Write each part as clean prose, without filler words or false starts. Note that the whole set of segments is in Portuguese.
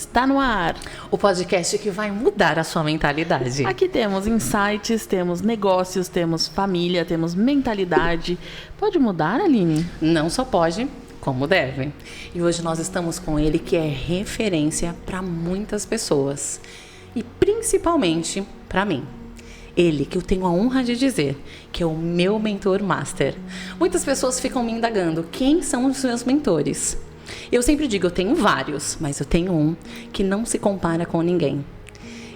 está no ar. O podcast que vai mudar a sua mentalidade. Aqui temos insights, temos negócios, temos família, temos mentalidade. Pode mudar, Aline? Não só pode, como deve. E hoje nós estamos com ele, que é referência para muitas pessoas. E principalmente para mim. Ele, que eu tenho a honra de dizer, que é o meu mentor master. Muitas pessoas ficam me indagando, quem são os meus mentores? Eu sempre digo, eu tenho vários, mas eu tenho um que não se compara com ninguém.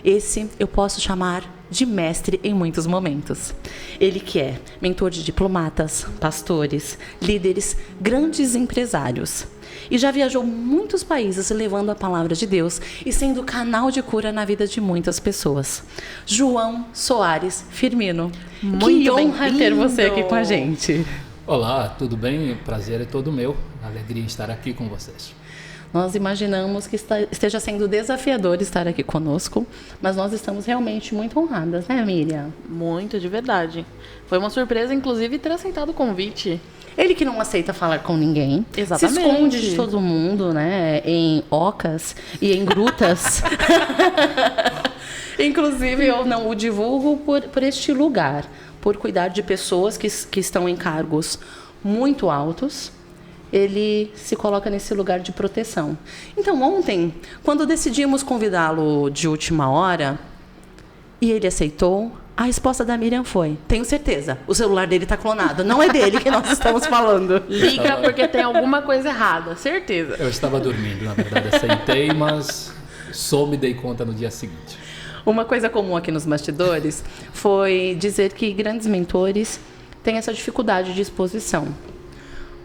Esse eu posso chamar de mestre em muitos momentos. Ele que é mentor de diplomatas, pastores, líderes, grandes empresários. E já viajou muitos países levando a palavra de Deus e sendo canal de cura na vida de muitas pessoas. João Soares Firmino. Que honra ter você aqui com a gente. Olá, tudo bem? O prazer é todo meu. Alegria em estar aqui com vocês. Nós imaginamos que esteja sendo desafiador estar aqui conosco, mas nós estamos realmente muito honradas, né, Miriam? Muito, de verdade. Foi uma surpresa, inclusive, ter aceitado o convite. Ele que não aceita falar com ninguém. Exatamente. Se esconde de todo mundo, né? Em ocas e em grutas. Inclusive, eu não o divulgo por este lugar. Por cuidar de pessoas que estão em cargos muito altos. Ele se coloca nesse lugar de proteção. Então, ontem, quando decidimos convidá-lo de última hora, e ele aceitou, a resposta da Miriam foi: tenho certeza, o celular dele está clonado, não é dele que nós estamos falando. Liga porque tem alguma coisa errada, certeza. Eu estava dormindo, na verdade, aceitei, mas só me dei conta no dia seguinte. Uma coisa comum aqui nos bastidores foi dizer que grandes mentores têm essa dificuldade de exposição.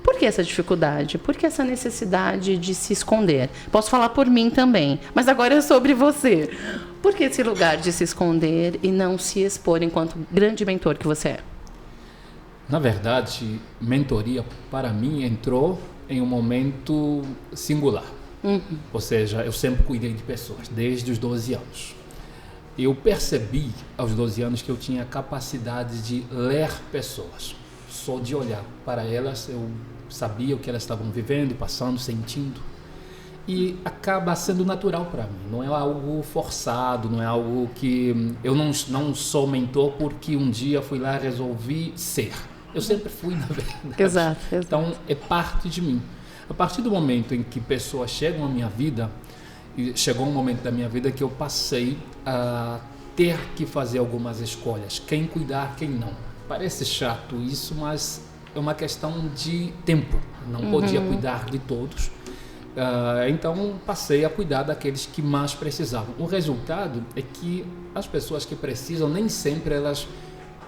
Por que essa dificuldade? Por que essa necessidade de se esconder? Posso falar por mim também, mas agora é sobre você. Por que esse lugar de se esconder e não se expor enquanto grande mentor que você é? Na verdade, mentoria para mim entrou em um momento singular. Ou seja, eu sempre cuidei de pessoas, desde os 12 anos. Eu percebi aos 12 anos que eu tinha a capacidade de ler pessoas. Só de olhar para elas, eu sabia o que elas estavam vivendo, passando, sentindo. E acaba sendo natural para mim. Não é algo forçado, não é algo que... Eu não sou mentor porque um dia fui lá e resolvi ser. Eu sempre fui, na verdade. Exato. Então, é parte de mim. A partir do momento em que pessoas chegam à minha vida, e chegou um momento da minha vida que eu passei a ter que fazer algumas escolhas. Quem cuidar, quem não. Parece chato isso, mas é uma questão de tempo. Não podia cuidar de todos. Então, passei a cuidar daqueles que mais precisavam. O resultado é que as pessoas que precisam, nem sempre elas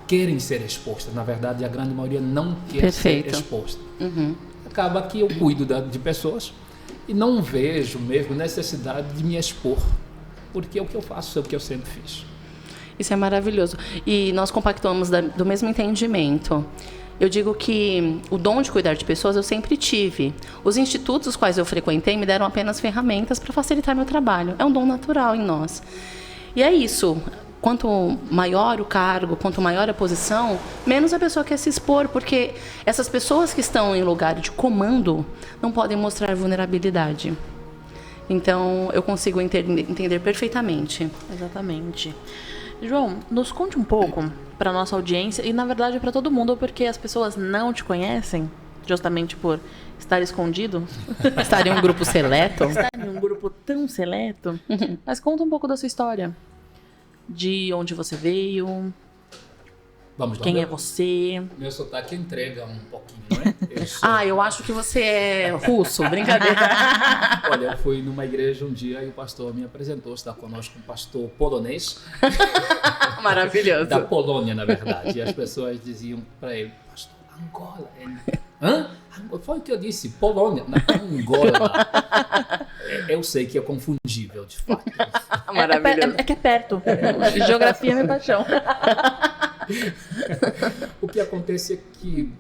querem ser expostas. Na verdade, a grande maioria não quer ser exposta. Acaba que eu cuido de pessoas e não vejo mesmo necessidade de me expor. Porque é o que eu faço, é o que eu sempre fiz. Isso é maravilhoso. E nós compactuamos do mesmo entendimento. Eu digo que o dom de cuidar de pessoas eu sempre tive. Os institutos os quais eu frequentei me deram apenas ferramentas para facilitar meu trabalho. É um dom natural em nós. E é isso. Quanto maior o cargo, quanto maior a posição, menos a pessoa quer se expor, porque essas pessoas que estão em lugar de comando não podem mostrar vulnerabilidade. Então, eu consigo entender perfeitamente. Exatamente. João, nos conte um pouco para nossa audiência e, na verdade, para todo mundo, porque as pessoas não te conhecem, justamente por estar escondido. Estar em um grupo seleto. Estar em um grupo tão seleto. Mas conta um pouco da sua história. De onde você veio. Vamos lá. Quem é você? Meu sotaque entrega um pouquinho, não é? Eu acho que você é russo, brincadeira. Olha, eu fui numa igreja um dia e o pastor me apresentou, está conosco um pastor polonês. Maravilhoso. Da Polônia, na verdade. E as pessoas diziam para ele: pastor, Angola. Ele, hã? Foi o que eu disse, Polônia. Não, Angola. Eu sei que é confundível, de fato. Maravilhoso. É que é perto. Geografia é minha paixão. O que acontece é que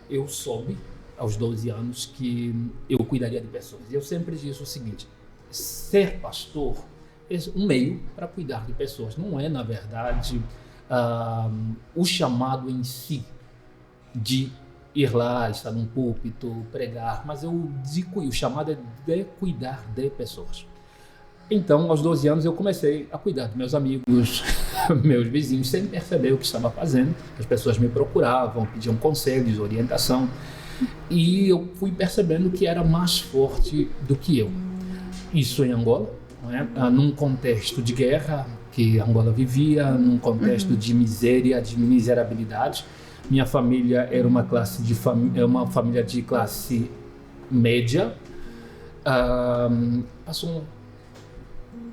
eu soube, aos 12 anos, que eu cuidaria de pessoas. E eu sempre disse o seguinte: ser pastor é um meio para cuidar de pessoas. Não é, na verdade, o chamado em si de ir lá, estar num púlpito, pregar, mas o chamado é de cuidar de pessoas. Então, aos 12 anos, eu comecei a cuidar dos meus amigos, meus vizinhos, sem perceber o que estava fazendo. As pessoas me procuravam, pediam conselhos, orientação, e eu fui percebendo que era mais forte do que eu. Isso em Angola, não é? Num contexto de guerra que Angola vivia, num contexto de miséria, de miserabilidade. Minha família era uma família de classe média. Passou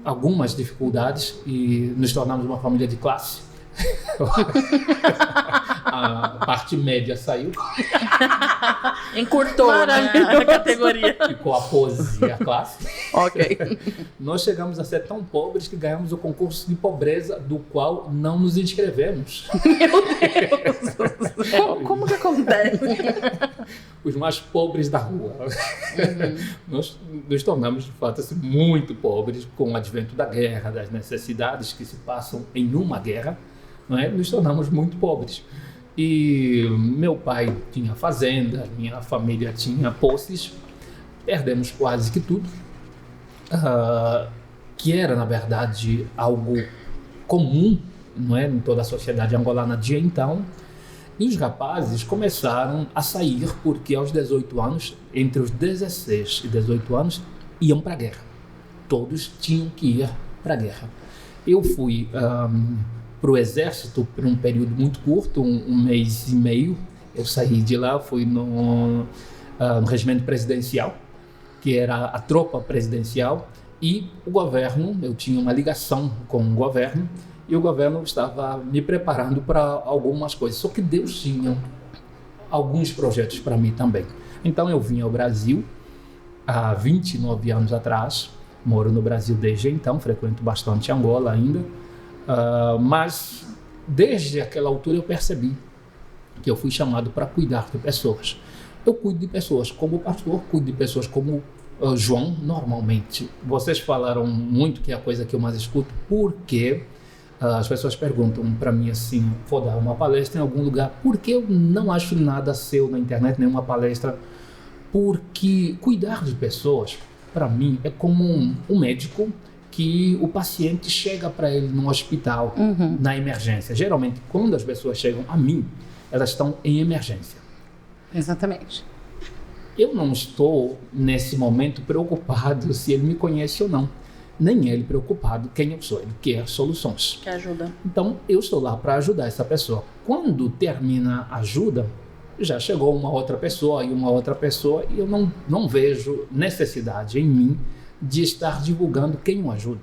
algumas dificuldades e nos tornamos uma família de classe. A parte média saiu. Encurtou, né, a categoria. Ficou a pose e a classe. Ok. Nós chegamos a ser tão pobres que ganhamos o concurso de pobreza, do qual não nos inscrevemos. Meu Deus do céu. Como que acontece? Os mais pobres da rua. Nós nos tornamos, de fato, assim, muito pobres com o advento da guerra, das necessidades que se passam em uma guerra, não é? Nos tornamos muito pobres. E meu pai tinha fazenda, minha família tinha posses, perdemos quase que tudo, que era, na verdade, algo comum, não é, em toda a sociedade angolana de então. E os rapazes começaram a sair porque aos 18 anos, entre os 16 e 18 anos, iam para a guerra. Todos tinham que ir para a guerra. Eu fui para o exército por um período muito curto, um mês e meio. Eu saí de lá, fui no regimento presidencial, que era a tropa presidencial, e o governo, eu tinha uma ligação com o governo, e o governo estava me preparando para algumas coisas. Só que Deus tinha alguns projetos para mim também. Então eu vim ao Brasil há 29 anos atrás, moro no Brasil desde então, frequento bastante Angola ainda, mas desde aquela altura eu percebi que eu fui chamado para cuidar de pessoas. Eu cuido de pessoas como pastor, cuido de pessoas como João, normalmente. Vocês falaram muito, que é a coisa que eu mais escuto, porque as pessoas perguntam para mim assim, vou dar uma palestra em algum lugar, por que eu não acho nada seu na internet, nenhuma palestra? Porque cuidar de pessoas, para mim, é como um médico que o paciente chega para ele no hospital, na emergência. Geralmente, quando as pessoas chegam a mim, elas estão em emergência. Exatamente. Eu não estou, nesse momento, preocupado se ele me conhece ou não. Nem ele preocupado quem eu sou, ele quer soluções. Que ajuda. Então, eu estou lá para ajudar essa pessoa. Quando termina a ajuda, já chegou uma outra pessoa e eu não vejo necessidade em mim de estar divulgando quem eu ajudo.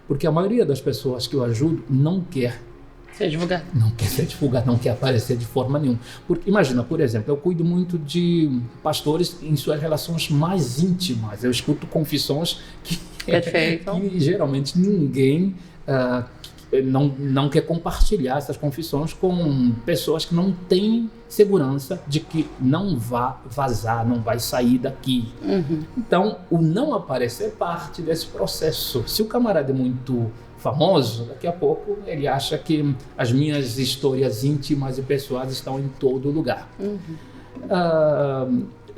Porque a maioria das pessoas que eu ajudo não quer ser divulgado. Não quer ser divulgado, não quer aparecer de forma nenhuma. Porque, imagina, por exemplo, eu cuido muito de pastores em suas relações mais íntimas. Eu escuto confissões que geralmente ninguém não quer compartilhar essas confissões com pessoas que não têm segurança de que não vai vazar, não vai sair daqui. Então, o não aparecer é parte desse processo. Se o camarada é muito famoso, daqui a pouco ele acha que as minhas histórias íntimas e pessoais estão em todo lugar.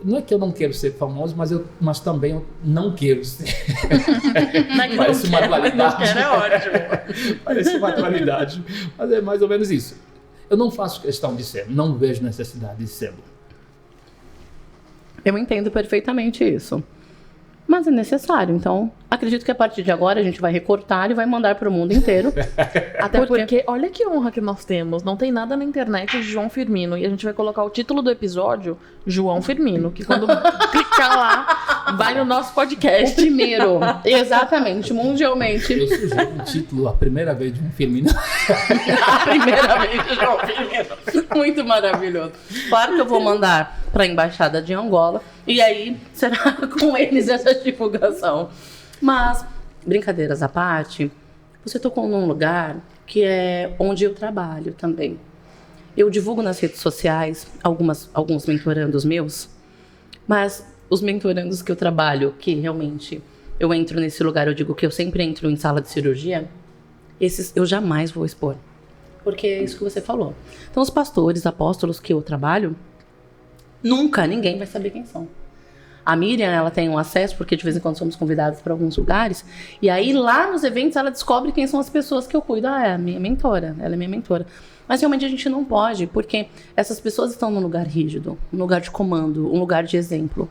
Não é que eu não quero ser famoso, mas também eu não quero ser. Parece uma dualidade. É ótimo. Parece uma dualidade, mas é mais ou menos isso. Eu não faço questão de ser, não vejo necessidade de ser. Eu entendo perfeitamente isso. Mas é necessário, então acredito que a partir de agora a gente vai recortar e vai mandar para o mundo inteiro. Até porque, olha que honra que nós temos, não tem nada na internet de João Firmino, e a gente vai colocar o título do episódio, João Firmino, que quando clicar lá, vai no nosso podcast. O primeiro, exatamente, mundialmente. Eu sugiro um título, A Primeira Vez de João Firmino. A primeira vez de João Firmino. Muito maravilhoso. Claro que eu vou mandar para a Embaixada de Angola, e aí será com eles essa divulgação. Mas, brincadeiras à parte, você tocou num lugar que é onde eu trabalho também. Eu divulgo nas redes sociais alguns mentorandos meus, mas os mentorandos que eu trabalho, que realmente eu entro nesse lugar, eu digo que eu sempre entro em sala de cirurgia, esses eu jamais vou expor. Porque é isso que você falou. Então, os pastores, apóstolos que eu trabalho, Nunca ninguém vai saber quem são. A Miriam, ela tem um acesso, porque de vez em quando somos convidados para alguns lugares, e aí lá nos eventos ela descobre quem são as pessoas que eu cuido. É a minha mentora, ela é minha mentora. Mas realmente a gente não pode, porque essas pessoas estão num lugar rígido, um lugar de comando, um lugar de exemplo.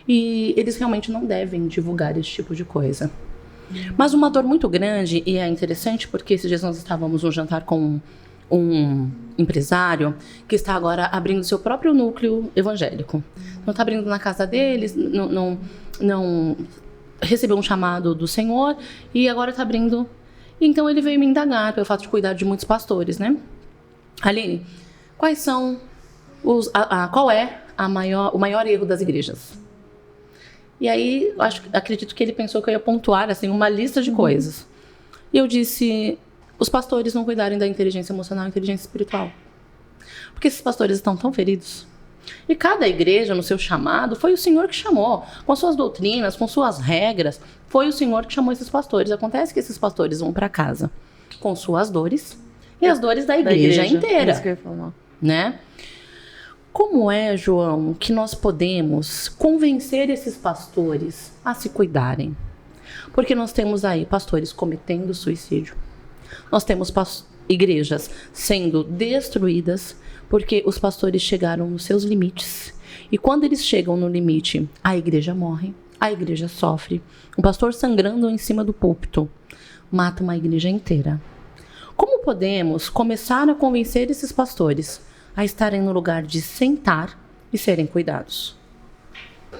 E eles realmente não devem divulgar esse tipo de coisa. Mas uma dor muito grande, e é interessante porque esses dias nós estávamos num jantar com um empresário que está agora abrindo seu próprio núcleo evangélico. Não está abrindo na casa deles, não recebeu um chamado do Senhor e agora está abrindo. Então ele veio me indagar pelo fato de cuidar de muitos pastores, né? Aline, quais são qual é o maior erro das igrejas? E aí, acredito que ele pensou que eu ia pontuar assim, uma lista de coisas. E eu disse, os pastores não cuidarem da inteligência emocional e inteligência espiritual. Porque esses pastores estão tão feridos. E cada igreja, no seu chamado, foi o Senhor que chamou. Com suas doutrinas, com suas regras, foi o Senhor que chamou esses pastores. Acontece que esses pastores vão para casa com suas dores e as dores da igreja inteira. Isso que eu ia falar. Né? Como é, João, que nós podemos convencer esses pastores a se cuidarem? Porque nós temos aí pastores cometendo suicídio. Nós temos igrejas sendo destruídas porque os pastores chegaram nos seus limites. E quando eles chegam no limite, a igreja morre, a igreja sofre. Um pastor sangrando em cima do púlpito mata uma igreja inteira. Como podemos começar a convencer esses pastores a estarem no lugar de sentar e serem cuidados?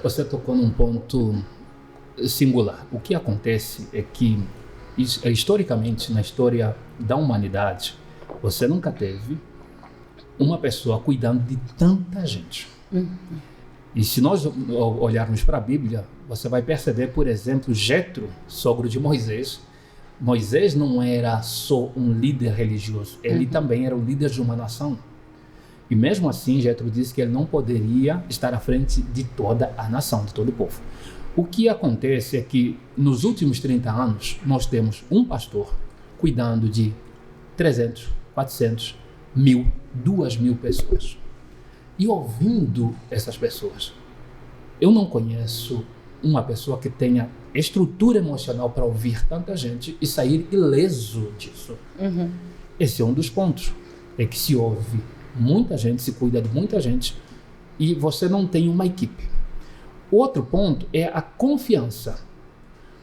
Você tocou num ponto singular. O que acontece é que, historicamente, na história da humanidade, você nunca teve uma pessoa cuidando de tanta gente. E se nós olharmos para a Bíblia, você vai perceber, por exemplo, Jetro, sogro de Moisés. Moisés não era só um líder religioso, ele também era o líder de uma nação. E mesmo assim, Jetro disse que ele não poderia estar à frente de toda a nação, de todo o povo. O que acontece é que nos últimos 30 anos, nós temos um pastor cuidando de 300, 400, 1.000, 2.000 pessoas. E ouvindo essas pessoas, eu não conheço uma pessoa que tenha estrutura emocional para ouvir tanta gente e sair ileso disso. Esse é um dos pontos. É que se ouve muita gente, se cuida de muita gente e você não tem uma equipe. Outro ponto é a confiança.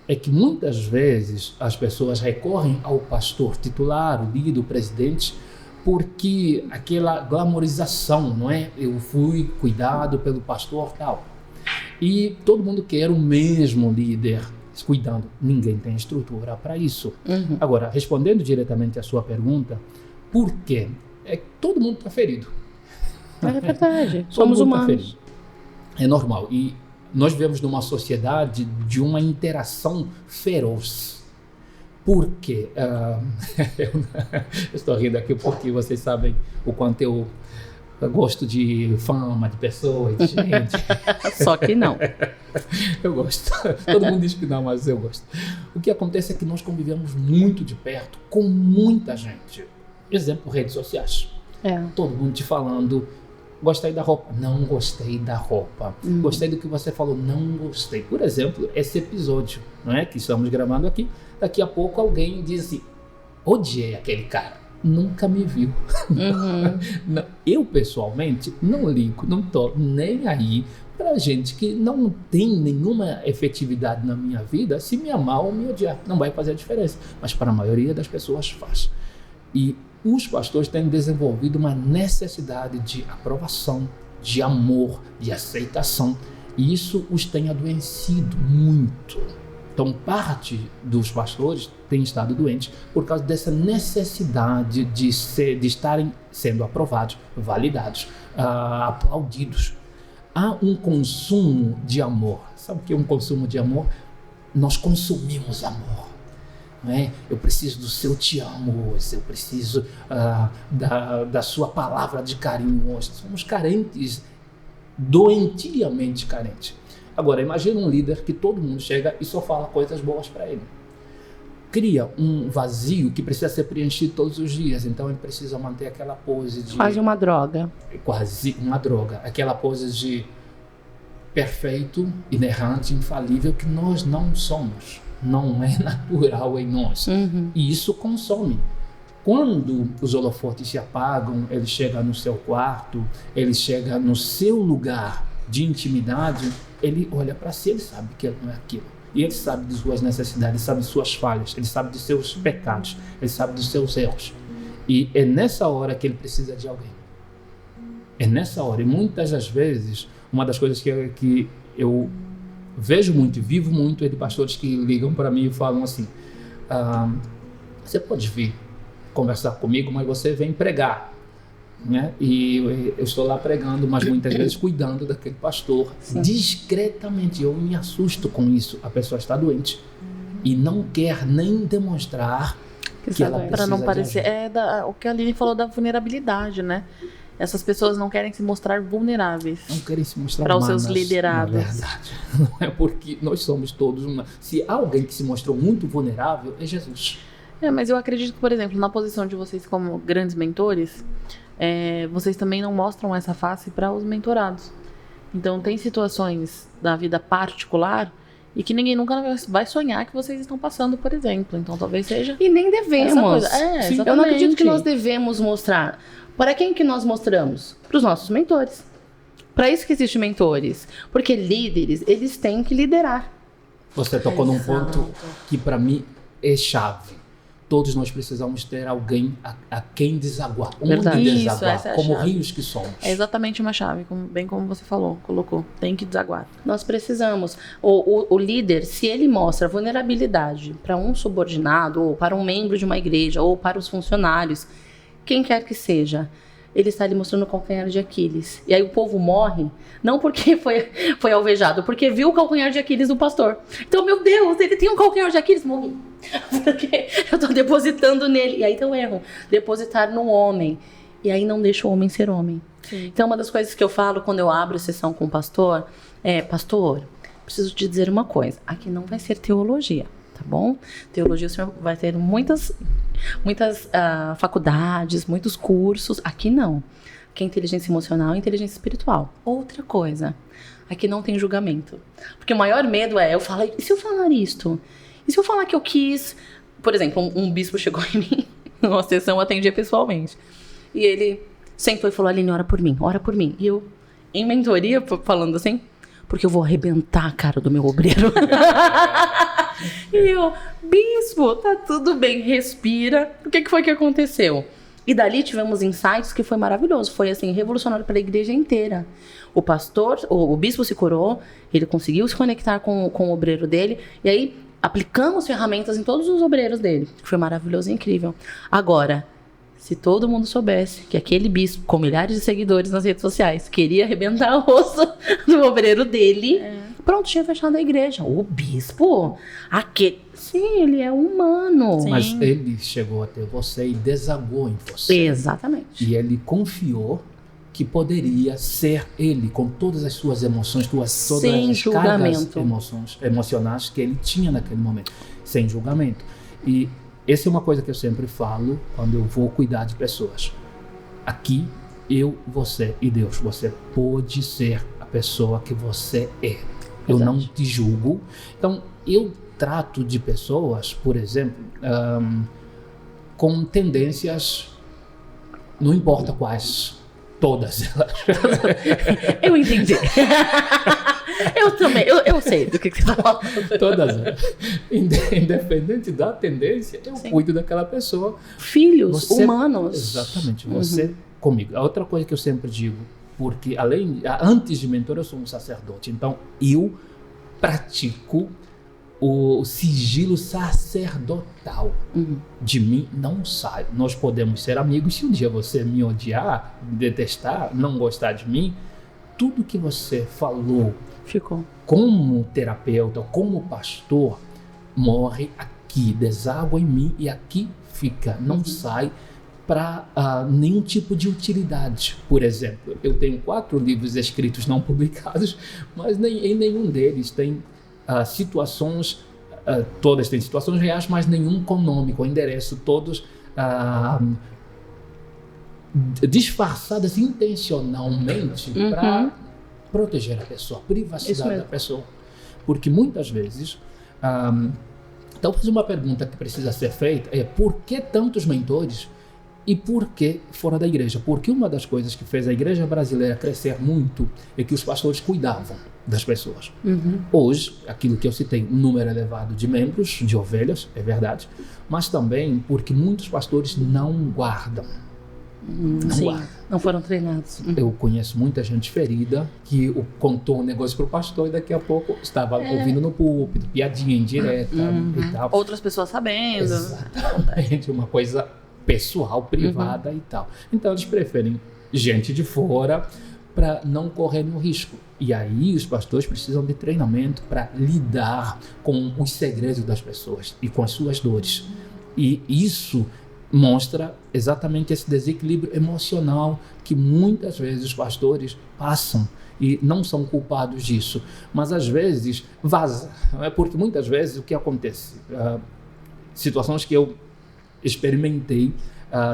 É que muitas vezes as pessoas recorrem ao pastor titular, o líder, o presidente, porque aquela glamorização, não é? Eu fui cuidado pelo pastor tal. E todo mundo quer o mesmo líder cuidando. Ninguém tem estrutura para isso. Agora, respondendo diretamente à sua pergunta, por quê? É que todo mundo está ferido. É verdade. Somos humanos. É normal. E nós vivemos numa sociedade de uma interação feroz. Por quê? Eu estou rindo aqui porque vocês sabem o quanto eu gosto de fama, de pessoas, de gente. Só que não. Eu gosto. Todo mundo diz que não, mas eu gosto. O que acontece é que nós convivemos muito de perto com muita gente. Exemplo, redes sociais. Todo mundo te falando, gostei da roupa, não gostei da roupa. Gostei do que você falou, não gostei. Por exemplo, esse episódio, não é, que estamos gravando aqui, daqui a pouco alguém diz assim, odiei aquele cara, nunca me viu. Não, eu, pessoalmente, não ligo, não tô nem aí pra gente que não tem nenhuma efetividade na minha vida, se me amar ou me odiar, não vai fazer a diferença. Mas para a maioria das pessoas faz. E os pastores têm desenvolvido uma necessidade de aprovação, de amor, de aceitação. E isso os tem adoecido muito. Então, parte dos pastores tem estado doentes por causa dessa necessidade de estarem sendo aprovados, validados, aplaudidos. Há um consumo de amor. Sabe o que é um consumo de amor? Nós consumimos amor. Não é? Eu preciso do seu te amo hoje, eu preciso da sua palavra de carinho hoje. Somos carentes, doentiamente carentes. Agora, imagina um líder que todo mundo chega e só fala coisas boas para ele. cria um vazio que precisa ser preenchido todos os dias. Então ele precisa manter aquela pose de... Quase uma droga. Quase uma droga. Aquela pose de perfeito, inerrante, infalível, que nós não somos. Não é natural em nós. E isso consome. Quando os holofotes se apagam, ele chega no seu quarto, ele chega no seu lugar de intimidade, ele olha para si, ele sabe que ele não é aquilo. E ele sabe de suas necessidades, ele sabe de suas falhas, ele sabe de seus pecados, ele sabe dos seus erros. E é nessa hora que ele precisa de alguém. É nessa hora. E muitas das vezes, uma das coisas que eu vejo muito e vivo muito é de pastores que ligam para mim e falam assim: você pode vir conversar comigo, mas você vem pregar, né? E eu estou lá pregando, mas muitas vezes cuidando daquele pastor. Sim. Discretamente. Eu me assusto com isso. A pessoa está doente e não quer nem demonstrar que ela precisa. Para não parecer, o que a Aline falou da vulnerabilidade, né? Essas pessoas não querem se mostrar vulneráveis. Não querem se mostrar para os seus liderados. Na verdade, não é porque nós somos todos Se há alguém que se mostrou muito vulnerável, é Jesus. Mas eu acredito que, por exemplo, na posição de vocês como grandes mentores, vocês também não mostram essa face para os mentorados. Então, tem situações da vida particular e que ninguém nunca vai sonhar que vocês estão passando, por exemplo. Então, talvez seja... E nem devemos. Eu não acredito que nós devemos mostrar. Para quem que nós mostramos? Para os nossos mentores. Para isso que existem mentores. Porque líderes, eles têm que liderar. Você tocou num ponto que, para mim, é chave. Todos nós precisamos ter alguém a quem desaguar. Verdade. Onde desaguar, Isso, como chave. Rios que somos. É exatamente uma chave, bem como você falou, colocou. Tem que desaguar. Nós precisamos. O líder, se ele mostra vulnerabilidade para um subordinado, ou para um membro de uma igreja, ou para os funcionários, quem quer que seja, ele está ali mostrando o calcanhar de Aquiles. E aí o povo morre, não porque foi alvejado, porque viu o calcanhar de Aquiles do pastor. Então, meu Deus, ele tem um calcanhar de Aquiles, morri. Porque eu estou depositando nele. E aí tem o erro, depositar no homem. E aí não deixa o homem ser homem. Sim. Então, uma das coisas que eu falo quando eu abro sessão com o pastor é: pastor, preciso te dizer uma coisa, aqui não vai ser teologia, tá bom? Teologia o senhor vai ter muitas faculdades, muitos cursos. Aqui não. Aqui é inteligência emocional e inteligência espiritual. Outra coisa, aqui não tem julgamento. Porque o maior medo é eu falar, e se eu falar isto? E se eu falar que eu quis... Por exemplo, um bispo chegou em mim, numa sessão, eu atendia pessoalmente. E ele sentou e falou: Aline, ora por mim, ora por mim. E eu, em mentoria, falando assim, porque eu vou arrebentar a cara do meu obreiro. E eu, bispo, tá tudo bem, respira. O que foi que aconteceu? E dali tivemos insights que foi maravilhoso. Foi assim, revolucionário para a igreja inteira. O pastor, o bispo se curou, ele conseguiu se conectar com o obreiro dele. E aí, aplicamos ferramentas em todos os obreiros dele. Foi maravilhoso e incrível. Agora, se todo mundo soubesse que aquele bispo, com milhares de seguidores nas redes sociais, queria arrebentar o rosto do obreiro dele, pronto, tinha fechado a igreja. O bispo, sim, ele é humano. Sim. Mas ele chegou até você e desagou em você. Exatamente. E ele confiou que poderia ser ele, com todas as suas emoções, todas sem as julgamento, cargas emocionais que ele tinha naquele momento, sem julgamento. E essa é uma coisa que eu sempre falo quando eu vou cuidar de pessoas. Aqui, eu, você e Deus. Você pode ser a pessoa que você é. Eu não te julgo. Então, eu trato de pessoas, por exemplo, com tendências, não importa quais, todas elas. Eu entendi. Eu também, eu sei do que você está falando. Todas elas. Independente da tendência, eu cuido daquela pessoa. Filhos humanos. Exatamente, você comigo. A outra coisa que eu sempre digo, porque antes de mentor eu sou um sacerdote, então eu pratico o sigilo sacerdotal. De mim não sai. Nós podemos ser amigos. Se um dia você me odiar, detestar, não gostar de mim, tudo que você falou ficou como terapeuta, como pastor, morre aqui, deságua em mim e aqui fica, não sai para nenhum tipo de utilidade. Por exemplo, eu tenho 4 livros escritos não publicados, mas em nenhum deles tem situações Todas têm situações reais, mas nenhum com nome, com endereço, todos disfarçadas intencionalmente para proteger a pessoa, a privacidade da pessoa. Porque muitas vezes, talvez uma pergunta que precisa ser feita é: por que tantos mentores e por que fora da igreja? Porque uma das coisas que fez a igreja brasileira crescer muito é que os pastores cuidavam das pessoas. Hoje, aquilo que eu citei, um número elevado de membros, de ovelhas, é verdade, mas também porque muitos pastores não guardam. Não foram treinados. Eu conheço muita gente ferida que contou um negócio para o pastor e daqui a pouco estava ouvindo no púlpito, piadinha indireta e tal. Outras pessoas sabendo. Exatamente, uma coisa pessoal, privada e tal. Então eles preferem gente de fora para não correr nenhum risco. E aí os pastores precisam de treinamento para lidar com os segredos das pessoas e com as suas dores. E isso mostra exatamente esse desequilíbrio emocional que muitas vezes os pastores passam e não são culpados disso, mas às vezes vaza, não é? Porque muitas vezes o que acontece, situações que eu experimentei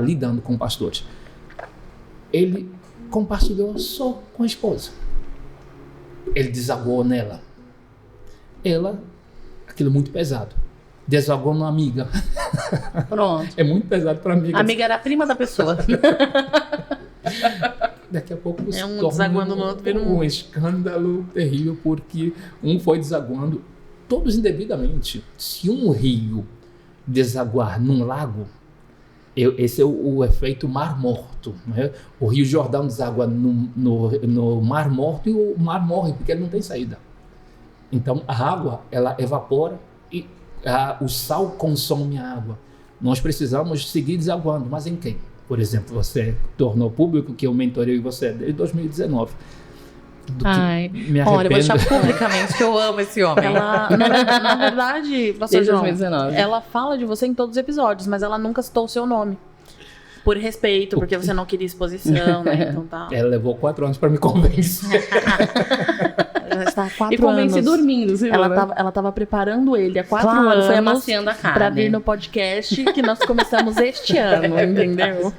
lidando com pastores, ele compartilhou só com a esposa, ele desagou nela, aquilo é muito pesado, desagou numa amiga. Pronto. É muito pesado para amiga. A amiga era a prima da pessoa. Daqui a pouco é um desaguando no outro, um escândalo terrível, porque um foi desaguando todos indevidamente. Se um rio desaguar num lago, esse é o efeito Mar Morto, né? O Rio Jordão desagua no Mar Morto e o mar morre porque ele não tem saída. Então a água, ela evapora e o sal consome a água. Nós precisamos seguir desaguando, mas em quem? Por exemplo, você tornou público que eu mentorei você desde 2019. Olha, eu vou deixar publicamente que eu amo esse homem. Na verdade, desde 2019. Ela fala de você em todos os episódios, mas ela nunca citou o seu nome. Por respeito, porque você não queria exposição, né? Então tá. Ela levou 4 anos para me convencer. Ela está há 4 anos. E convence dormindo, sim. Ela tava preparando ele há 4 anos. Foi amaciando a carne. Pra vir no podcast que nós começamos este ano, entendeu?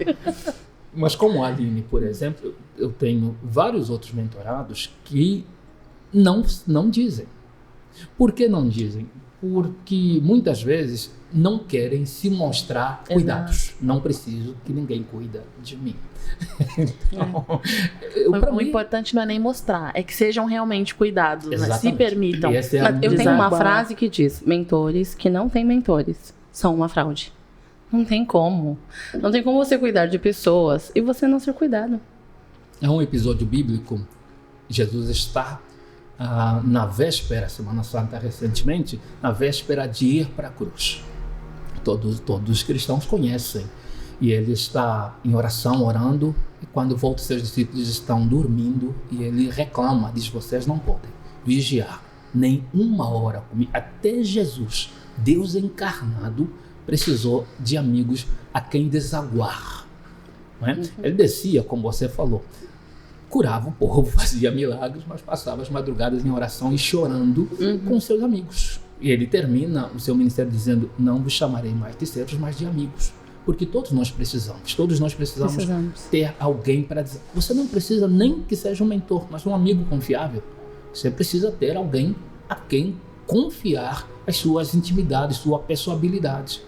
Mas como a Aline, por exemplo, eu tenho vários outros mentorados que não dizem. Por que não dizem? Porque muitas vezes não querem se mostrar cuidados. Não preciso que ninguém cuida de mim. Então, o importante não é nem mostrar, é que sejam realmente cuidados, né? Se permitam. Mas eu tenho uma frase que diz: mentores que não têm mentores são uma fraude. Não tem como. Não tem como você cuidar de pessoas e você não ser cuidado. É um episódio bíblico. Jesus está na véspera, Semana Santa recentemente, na véspera de ir para a cruz. Todos os cristãos conhecem. E ele está em oração, orando, e quando volta, seus discípulos estão dormindo, e ele reclama, diz: vocês não podem vigiar nem 1 hora comigo. Até Jesus, Deus encarnado, precisou de amigos a quem desaguar. Não é? Ele descia, como você falou, curava o povo, fazia milagres, mas passava as madrugadas em oração e chorando com seus amigos. E ele termina o seu ministério dizendo: não vos chamarei mais de servos, mas de amigos. Porque todos nós precisamos ter alguém para dizer. Você não precisa nem que seja um mentor, mas um amigo confiável. Você precisa ter alguém a quem confiar as suas intimidades, sua pessoabilidade.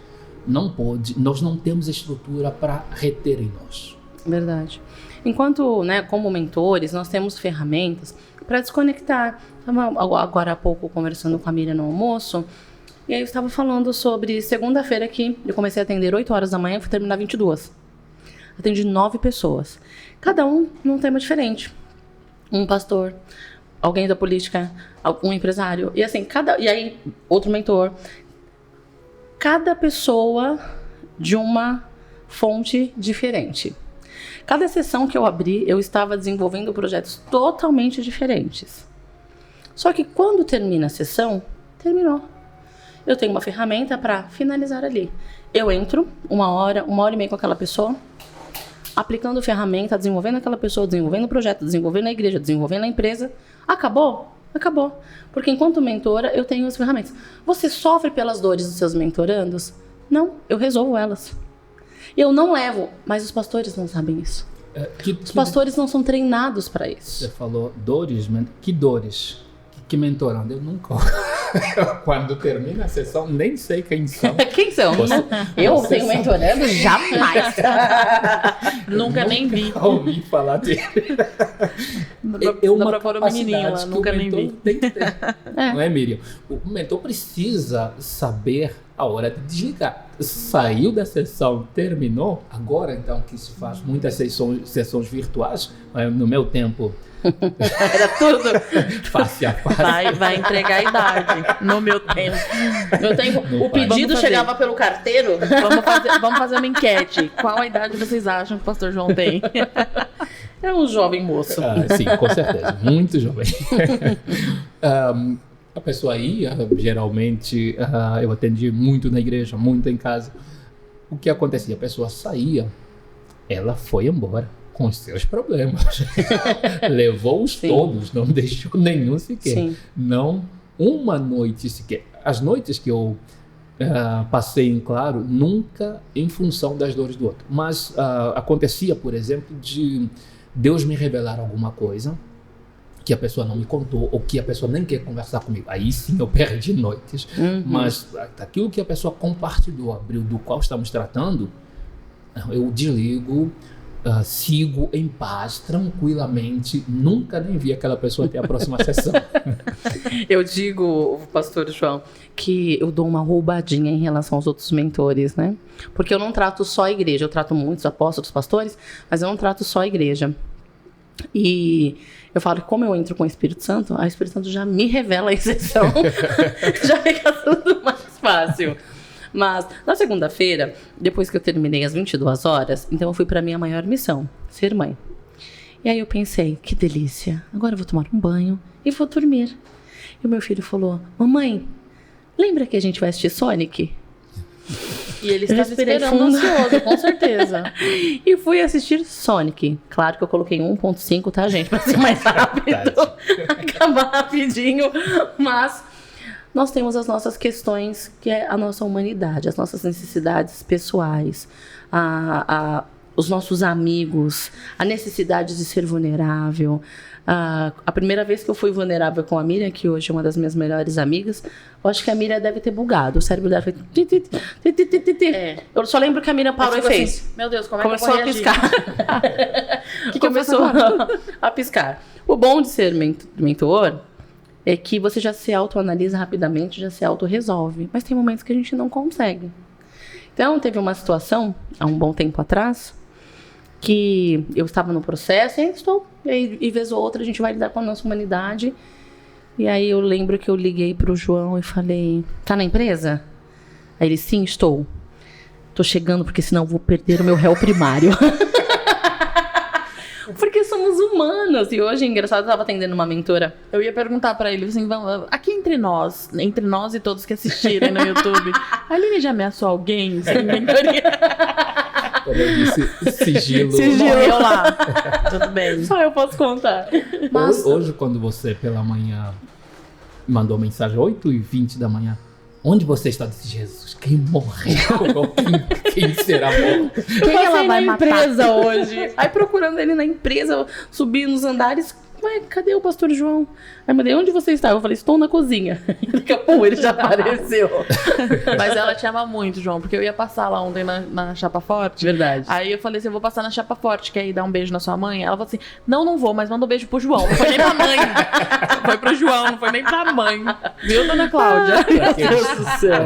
Nós não temos estrutura para reter em nós. Verdade. Enquanto, como mentores, nós temos ferramentas para desconectar. Estava agora há pouco conversando com a Miriam no almoço, e aí eu estava falando sobre segunda-feira que eu comecei a atender 8 horas da manhã e fui terminar 22. Atendi 9 pessoas. Cada um num tema diferente. Um pastor, alguém da política, um empresário, e assim, e aí outro mentor. Cada pessoa de uma fonte diferente. Cada sessão que eu abri, eu estava desenvolvendo projetos totalmente diferentes. Só que quando termina a sessão, terminou. Eu tenho uma ferramenta para finalizar ali. Eu entro 1 hora, 1h30 com aquela pessoa, aplicando ferramenta, desenvolvendo aquela pessoa, desenvolvendo o projeto, desenvolvendo a igreja, desenvolvendo a empresa. Acabou? Acabou. Porque enquanto mentora, eu tenho as ferramentas. Você sofre pelas dores dos seus mentorandos? Não, eu resolvo elas. Eu não levo, mas os pastores não sabem isso. Os pastores não são treinados para isso. Você falou dores, que dores? Que mentorando? Eu nunca... Quando termina a sessão, nem sei quem são. Quem são? Eu tenho mentorando? Jamais. Nunca nem vi. Ouvi falar dele. Dá pra pôr o menininho lá, nunca nem vi. Tem que ter. Não é, Miriam? O mentor precisa saber a hora de desligar. Saiu da sessão, terminou. Agora, então, que se faz muitas sessões virtuais, no meu tempo... Era tudo face a face. Vai entregar a idade. No meu tempo. O pedido chegava pelo carteiro. Vamos fazer uma enquete. Qual a idade vocês acham que o pastor João tem? É um jovem moço. Sim, com certeza. Muito jovem. A pessoa ia, geralmente, eu atendi muito na igreja, muito em casa. O que acontecia? A pessoa saía, ela foi embora com os seus problemas. Levou-os todos, não deixou nenhum sequer. Sim. Não uma noite sequer. As noites que eu passei em claro, nunca em função das dores do outro. Mas acontecia, por exemplo, de Deus me revelar alguma coisa que a pessoa não me contou, ou que a pessoa nem quer conversar comigo. Aí sim eu perdi noites. Mas aquilo que a pessoa compartilhou, abriu, do qual estamos tratando, eu desligo, sigo em paz, tranquilamente, nunca nem vi aquela pessoa até a próxima sessão. Eu digo, pastor João, que eu dou uma roubadinha em relação aos outros mentores, né? Porque eu não trato só a igreja, eu trato muitos apóstolos, pastores, mas eu não trato só a igreja. E eu falo que como eu entro com o Espírito Santo, o Espírito Santo já me revela a exceção, já fica tudo mais fácil. Mas na segunda-feira, depois que eu terminei às 22 horas, então eu fui para a minha maior missão, ser mãe. E aí eu pensei, que delícia, agora eu vou tomar um banho e vou dormir. E o meu filho falou, mamãe, lembra que a gente vai assistir Sonic? E ele estava esperando ansioso, com certeza. E fui assistir Sonic. Claro que eu coloquei 1.5, tá, gente? Pra ser mais rápido. Acabar rapidinho. Mas nós temos as nossas questões, que é a nossa humanidade, as nossas necessidades pessoais, os nossos amigos, a necessidade de ser vulnerável. A primeira vez que eu fui vulnerável com a Miriam, que hoje é uma das minhas melhores amigas, eu acho que a Miriam deve ter bugado. O cérebro dela foi... Eu só lembro que a Miriam parou e fez. Assim, meu Deus, como é começou que eu vou reagir? a piscar. Começou a piscar. O bom de ser mentor é que você já se autoanalisa rapidamente, já se autorresolve. Mas tem momentos que a gente não consegue. Então, teve uma situação, há um bom tempo atrás, que eu estava no processo, e ainda estou, e vez ou outra a gente vai lidar com a nossa humanidade. E aí eu lembro que eu liguei para o João e falei, tá na empresa? Aí ele, sim, estou. Tô chegando porque senão eu vou perder o meu réu primário. Porque somos humanos. E hoje, engraçado, eu estava atendendo uma mentora. Eu ia perguntar pra ele, assim, aqui entre nós e todos que assistirem no YouTube, a Aline já ameaçou alguém sem mentoria? Como eu disse, sigilo. Morreu lá. Tudo bem. Só eu posso contar. Mas hoje, quando você, pela manhã, mandou mensagem 8h20 da manhã, onde você está? Disse, Jesus, quem morreu? Quem será morto? Quem ela vai matar? Empresa hoje. Aí procurando ele na empresa, subi nos andares. Ué, cadê o pastor João? Aí mandei, onde você está? Eu falei, estou na cozinha. Daqui a pouco ele já apareceu. Mas ela te ama muito, João, porque eu ia passar lá ontem na Chapa Forte. Verdade. Aí eu falei assim, eu vou passar na Chapa Forte, quer ir dar um beijo na sua mãe? Ela falou assim, não vou, mas manda um beijo pro João. Não foi nem pra mãe. Foi pro João, não foi nem pra mãe. Viu, dona Cláudia?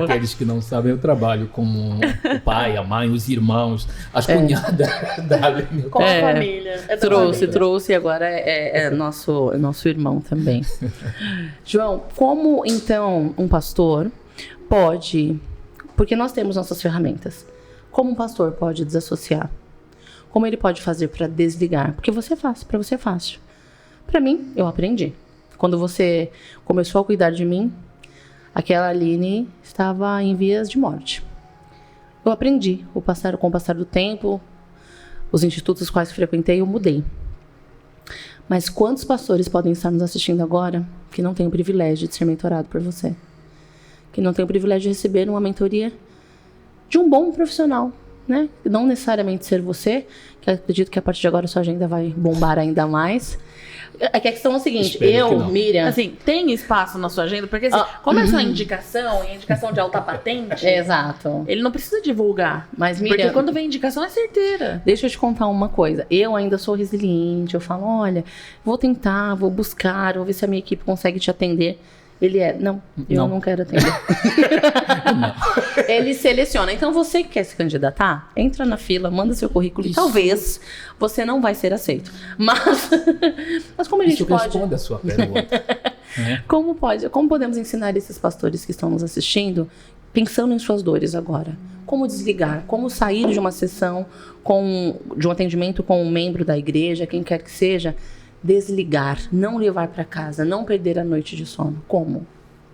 Aqueles que não sabem, eu trabalho com o pai, a mãe, os irmãos, as cunhadas da Aline. Com a família. Trouxe, agora é nosso irmão também. João, como então um pastor pode, porque nós temos nossas ferramentas, como um pastor pode desassociar? Como ele pode fazer para desligar? Porque para você é fácil. Para mim, eu aprendi. Quando você começou a cuidar de mim, aquela Aline estava em vias de morte. Eu aprendi, com o passar do tempo, os institutos quais frequentei, eu mudei. Mas quantos pastores podem estar nos assistindo agora que não têm o privilégio de ser mentorado por você? Que não têm o privilégio de receber uma mentoria de um bom profissional, né? Não necessariamente ser você, que eu acredito que a partir de agora a sua agenda vai bombar ainda mais. A questão é o seguinte, Miriam... Assim, tem espaço na sua agenda? Porque assim, como é só indicação, e indicação de alta patente... Exato. Ele não precisa divulgar. Mas, Miriam... Porque quando vem indicação é certeira. Deixa eu te contar uma coisa. Eu ainda sou resiliente. Eu falo, olha, vou tentar, vou buscar, vou ver se a minha equipe consegue te atender. Ele eu não quero atender. Não. Ele seleciona. Então, você que quer se candidatar, entra na fila, manda seu currículo e talvez você não vai ser aceito. Mas como a gente pode... responde a sua pergunta. Como podemos ensinar esses pastores que estão nos assistindo, pensando em suas dores agora? Como desligar? Como sair de uma sessão, de um atendimento com um membro da igreja, quem quer que seja... Desligar, não levar para casa, não perder a noite de sono. Como?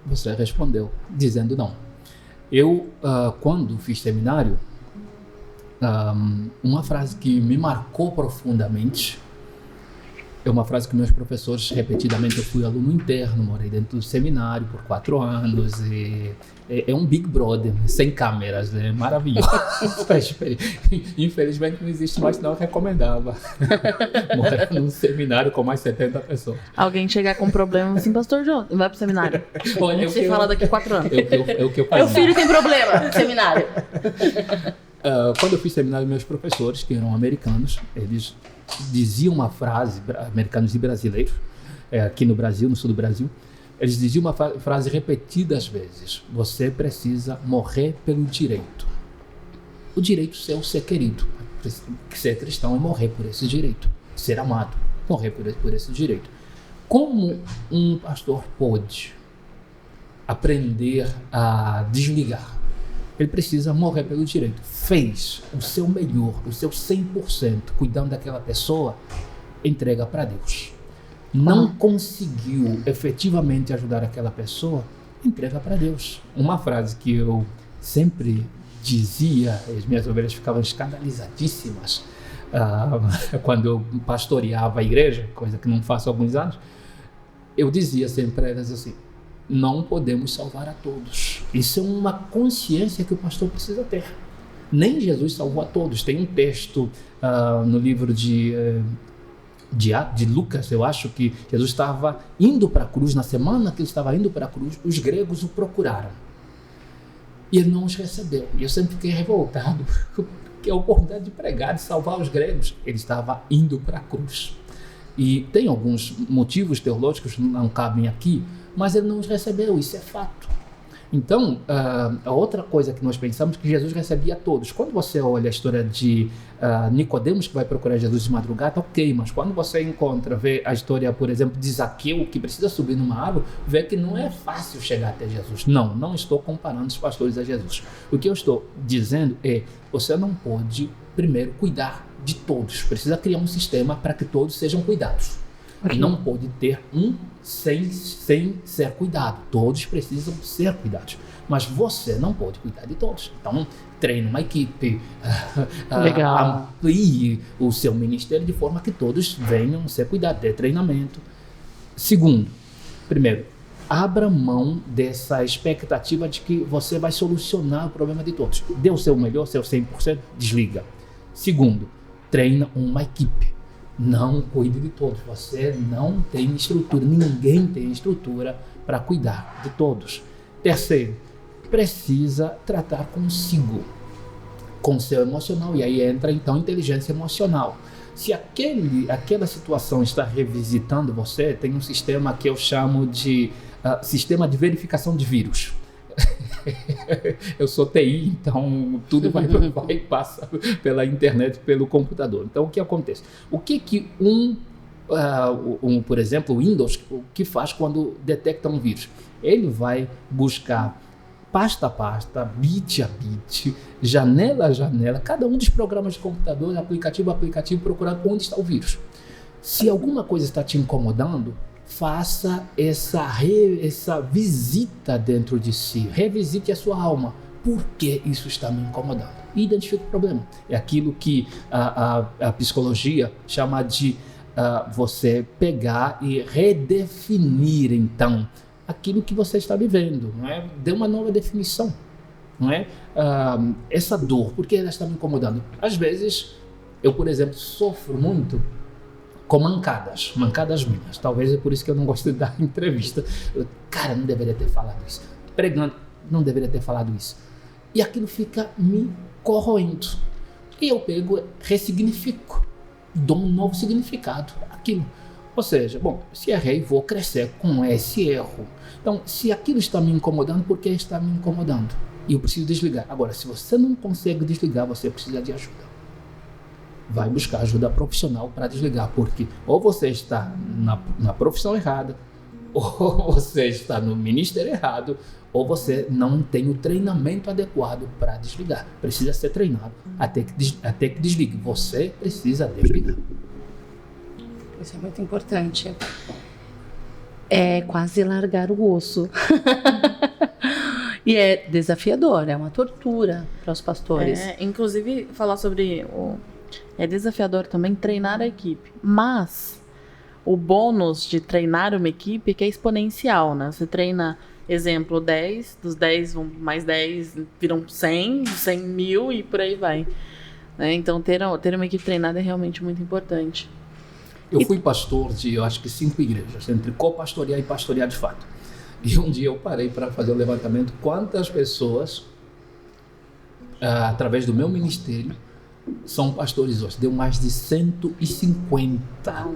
Você respondeu, dizendo não. Eu, quando fiz seminário, uma frase que me marcou profundamente, é uma frase que meus professores, repetidamente, eu fui aluno interno, morei dentro do seminário por 4 anos, e é um Big Brother, sem câmeras, é maravilhoso. Infelizmente não existe mais, senão eu recomendava morar num seminário com mais 70 pessoas. Alguém chegar com um problema assim, pastor João, vai pro seminário. Olha, você fala daqui 4 anos. É o que eu fazia. Meu filho tem problema, seminário. Quando eu fiz seminário, meus professores, que eram americanos, eles diziam uma frase, americanos e brasileiros, aqui no Brasil, no sul do Brasil, eles diziam uma frase repetidas vezes: você precisa morrer pelo direito. O direito seu ser querido. Ser cristão é morrer por esse direito. Ser amado, morrer por esse direito. Como um pastor pode aprender a desligar? Ele precisa morrer pelo direito. Fez o seu melhor, o seu 100%, cuidando daquela pessoa, entrega para Deus. Não conseguiu efetivamente ajudar aquela pessoa, entrega para Deus. Uma frase que eu sempre dizia, as minhas ovelhas ficavam escandalizadíssimas quando eu pastoreava a igreja, coisa que não faço há alguns anos, eu dizia sempre para elas assim: não podemos salvar a todos. Isso é uma consciência que o pastor precisa ter. Nem Jesus salvou a todos. Tem um texto no livro de Lucas, eu acho, que Jesus estava indo para a cruz. Na semana que ele estava indo para a cruz, os gregos o procuraram e ele não os recebeu. E eu sempre fiquei revoltado, porque a oportunidade de pregar, de salvar os gregos, ele estava indo para a cruz. E tem alguns motivos teológicos que não cabem aqui, mas ele não os recebeu, isso é fato. Então, a outra coisa que nós pensamos é que Jesus recebia a todos. Quando você olha a história de Nicodemos, que vai procurar Jesus de madrugada, ok, mas quando você vê a história, por exemplo, de Zaqueu, que precisa subir numa árvore, vê que não é fácil chegar até Jesus. Não estou comparando os pastores a Jesus. O que eu estou dizendo é, você não pode, primeiro, cuidar de todos. Precisa criar um sistema para que todos sejam cuidados. Okay. Não pode ter um sem ser cuidado. Todos precisam ser cuidados. Mas você não pode cuidar de todos. Então, treine uma equipe, amplie o seu ministério de forma que todos venham ser cuidados, dê treinamento. Segundo, primeiro, abra mão dessa expectativa de que você vai solucionar o problema de todos. Dê o seu melhor, seu 100%, desliga. Segundo, treina uma equipe. Não cuide de todos. Você não tem estrutura, ninguém tem estrutura para cuidar de todos. Terceiro, precisa tratar consigo, com seu emocional, e aí entra então inteligência emocional. Se aquela situação está revisitando você, tem um sistema que eu chamo de sistema de verificação de vírus. Eu sou TI, então tudo vai e passa pela internet, pelo computador. Então o que acontece? O que por exemplo, o Windows, o que faz quando detecta um vírus? Ele vai buscar pasta a pasta, bit a bit, janela a janela, cada um dos programas de computador, aplicativo a aplicativo, procurando onde está o vírus. Se alguma coisa está te incomodando, faça essa visita dentro de si, revisite a sua alma. Por que isso está me incomodando? E identifique o problema. É aquilo que a psicologia chama de você pegar e redefinir, então, aquilo que você está vivendo, não é? Dê uma nova definição, não é? Essa dor, por que ela está me incomodando? Às vezes, eu, por exemplo, sofro muito com mancadas minhas. Talvez é por isso que eu não gosto de dar entrevista. Cara, não deveria ter falado isso. Pregando, não deveria ter falado isso. E aquilo fica me corroendo. E eu pego, ressignifico, dou um novo significado àquilo. Ou seja, bom, se errei, vou crescer com esse erro. Então, se aquilo está me incomodando, por que está me incomodando? E eu preciso desligar. Agora, se você não consegue desligar, você precisa de ajuda. Vai buscar ajuda profissional para desligar, porque ou você está na profissão errada, ou você está no ministério errado, ou você não tem o treinamento adequado para desligar. Precisa ser treinado até que desligue. Você precisa desligar. Isso é muito importante. É quase largar o osso. E é desafiador, é uma tortura para os pastores. Inclusive, falar sobre é desafiador também treinar a equipe. Mas o bônus de treinar uma equipe é que é exponencial, né? Você treina, exemplo, 10, dos 10 mais 10 viram 100 mil e por aí vai. Né? Então, ter uma equipe treinada é realmente muito importante. Eu fui pastor de, eu acho que 5 igrejas, entre co-pastorear e pastorear de fato. E um dia eu parei para fazer o levantamento quantas pessoas, através do meu ministério, são pastores hoje. Deu mais de 150.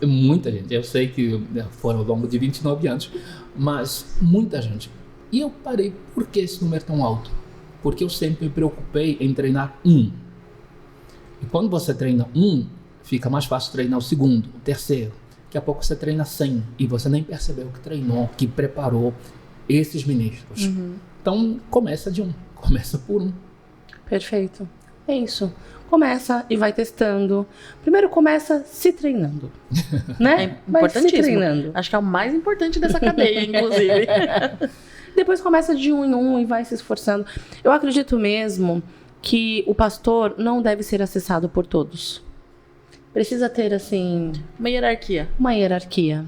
Muita gente. Eu sei que foram ao longo de 29 anos, mas muita gente. E eu parei, por que esse número é tão alto? Porque eu sempre me preocupei em treinar um. E quando você treina um, fica mais fácil treinar o segundo, o terceiro. Daqui a pouco você treina 100 e você nem percebeu que treinou, que preparou esses ministros. Então, começa de um. Começa por um. Perfeito. É isso. Começa e vai testando. Primeiro começa se treinando. Né? É importantíssimo. Vai se treinando. Acho que é o mais importante dessa cadeia, inclusive. Depois começa de um em um e vai se esforçando. Eu acredito mesmo que o pastor não deve ser acessado por todos. Precisa ter, assim... Uma hierarquia. Uma hierarquia.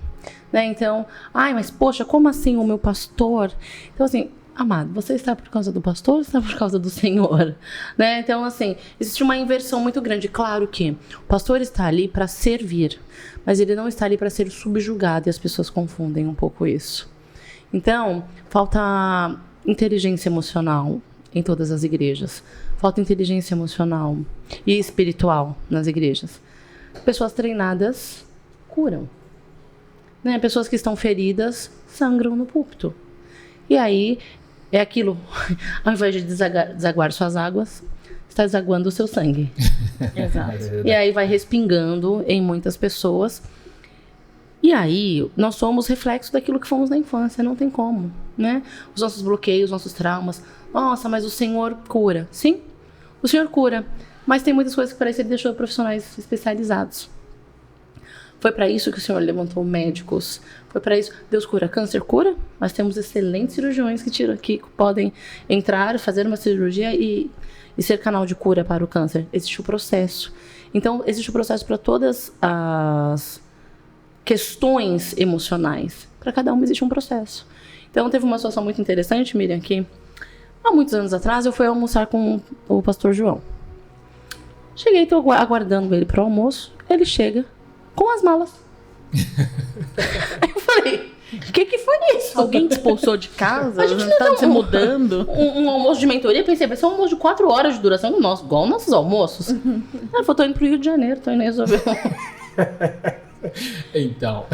Né? Então, mas poxa, como assim o meu pastor? Então, assim... Amado, você está por causa do pastor ou está por causa do Senhor? Né? Então, assim, existe uma inversão muito grande. Claro que o pastor está ali para servir, mas ele não está ali para ser subjugado, e as pessoas confundem um pouco isso. Então, falta inteligência emocional em todas as igrejas. Falta inteligência emocional e espiritual nas igrejas. Pessoas treinadas curam. Né? Pessoas que estão feridas sangram no púlpito. E aí... é aquilo, ao invés de desaguar suas águas, está desaguando o seu sangue. Exato. E aí vai respingando em muitas pessoas. E aí, nós somos reflexo daquilo que fomos na infância, não tem como, né? Os nossos bloqueios, os nossos traumas. Nossa, mas o Senhor cura. Sim, o Senhor cura. Mas tem muitas coisas que parece que ele deixou profissionais especializados. Foi para isso que o Senhor levantou médicos. Foi para isso. Deus cura câncer, cura. Mas temos excelentes cirurgiões que podem entrar, fazer uma cirurgia e ser canal de cura para o câncer. Existe o processo. Então, existe o processo para todas as questões emocionais. Para cada uma existe um processo. Então, teve uma situação muito interessante, Miriam, que há muitos anos atrás eu fui almoçar com o pastor João. Cheguei, estou aguardando ele para o almoço. Ele chega com as malas. Aí eu falei, o que foi isso? Alguém te expulsou de casa? A gente não tá se mudando? Um almoço de mentoria, pensei, vai ser um almoço de 4 horas de duração, igual nossos almoços. Ela falou, tô indo pro Rio de Janeiro, tô indo resolver. Então,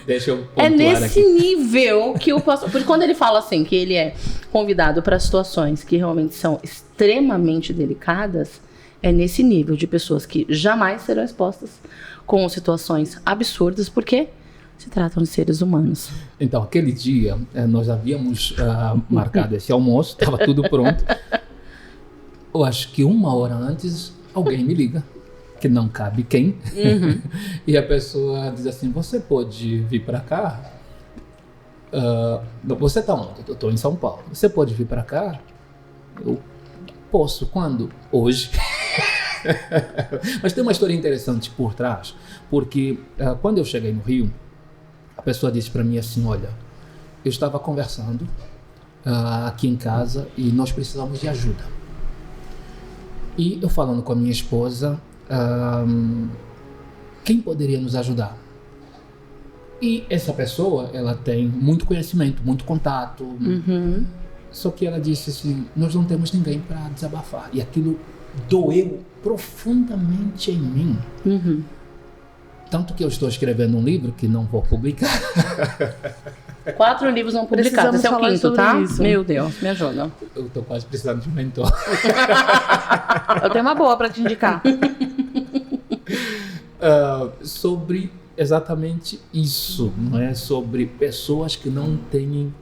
deixa eu pontuar é nesse aqui. nível que o pastor... Porque quando ele fala assim, que ele é convidado para situações que realmente são extremamente delicadas, é nesse nível de pessoas que jamais serão expostas com situações absurdas, porque se tratam de seres humanos. Então, aquele dia, nós havíamos marcado esse almoço, estava tudo pronto. Eu acho que 1 hora antes, alguém me liga, que não cabe quem, e a pessoa diz assim, você pode vir para cá? Você está onde? Eu estou em São Paulo. Você pode vir para cá? Eu posso, quando? Hoje. Mas tem uma história interessante por trás, porque quando eu cheguei no Rio, a pessoa disse para mim assim, olha, eu estava conversando aqui em casa e nós precisamos de ajuda. E eu falando com a minha esposa, quem poderia nos ajudar? E essa pessoa, ela tem muito conhecimento, muito contato. Só que ela disse assim, nós não temos ninguém para desabafar. E aquilo doeu profundamente em mim. Tanto que eu estou escrevendo um livro que não vou publicar. 4 livros não publicados. Esse é o falar 5º, sobre tá? isso. Meu Deus, me ajuda. Eu estou quase precisando de um mentor. Eu tenho uma boa para te indicar. Sobre exatamente isso, não é? Sobre pessoas que não têm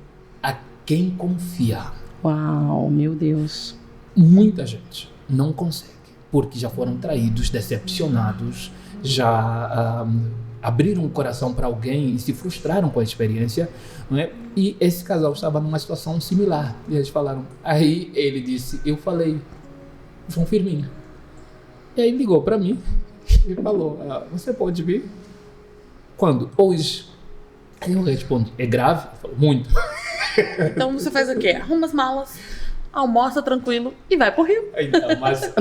a quem confiar. Uau, meu Deus. Muita gente não consegue, porque já foram traídos, decepcionados, já abriram o coração para alguém e se frustraram com a experiência, não é? E esse casal estava numa situação similar. E eles falaram, aí ele disse, eu falei, João Firmino. E aí ligou para mim e falou, você pode vir? Quando? Hoje. Aí eu respondi, é grave? Ele falou, muito. Então você faz o quê? Arruma as malas, almoça tranquilo e vai pro Rio. Então, mas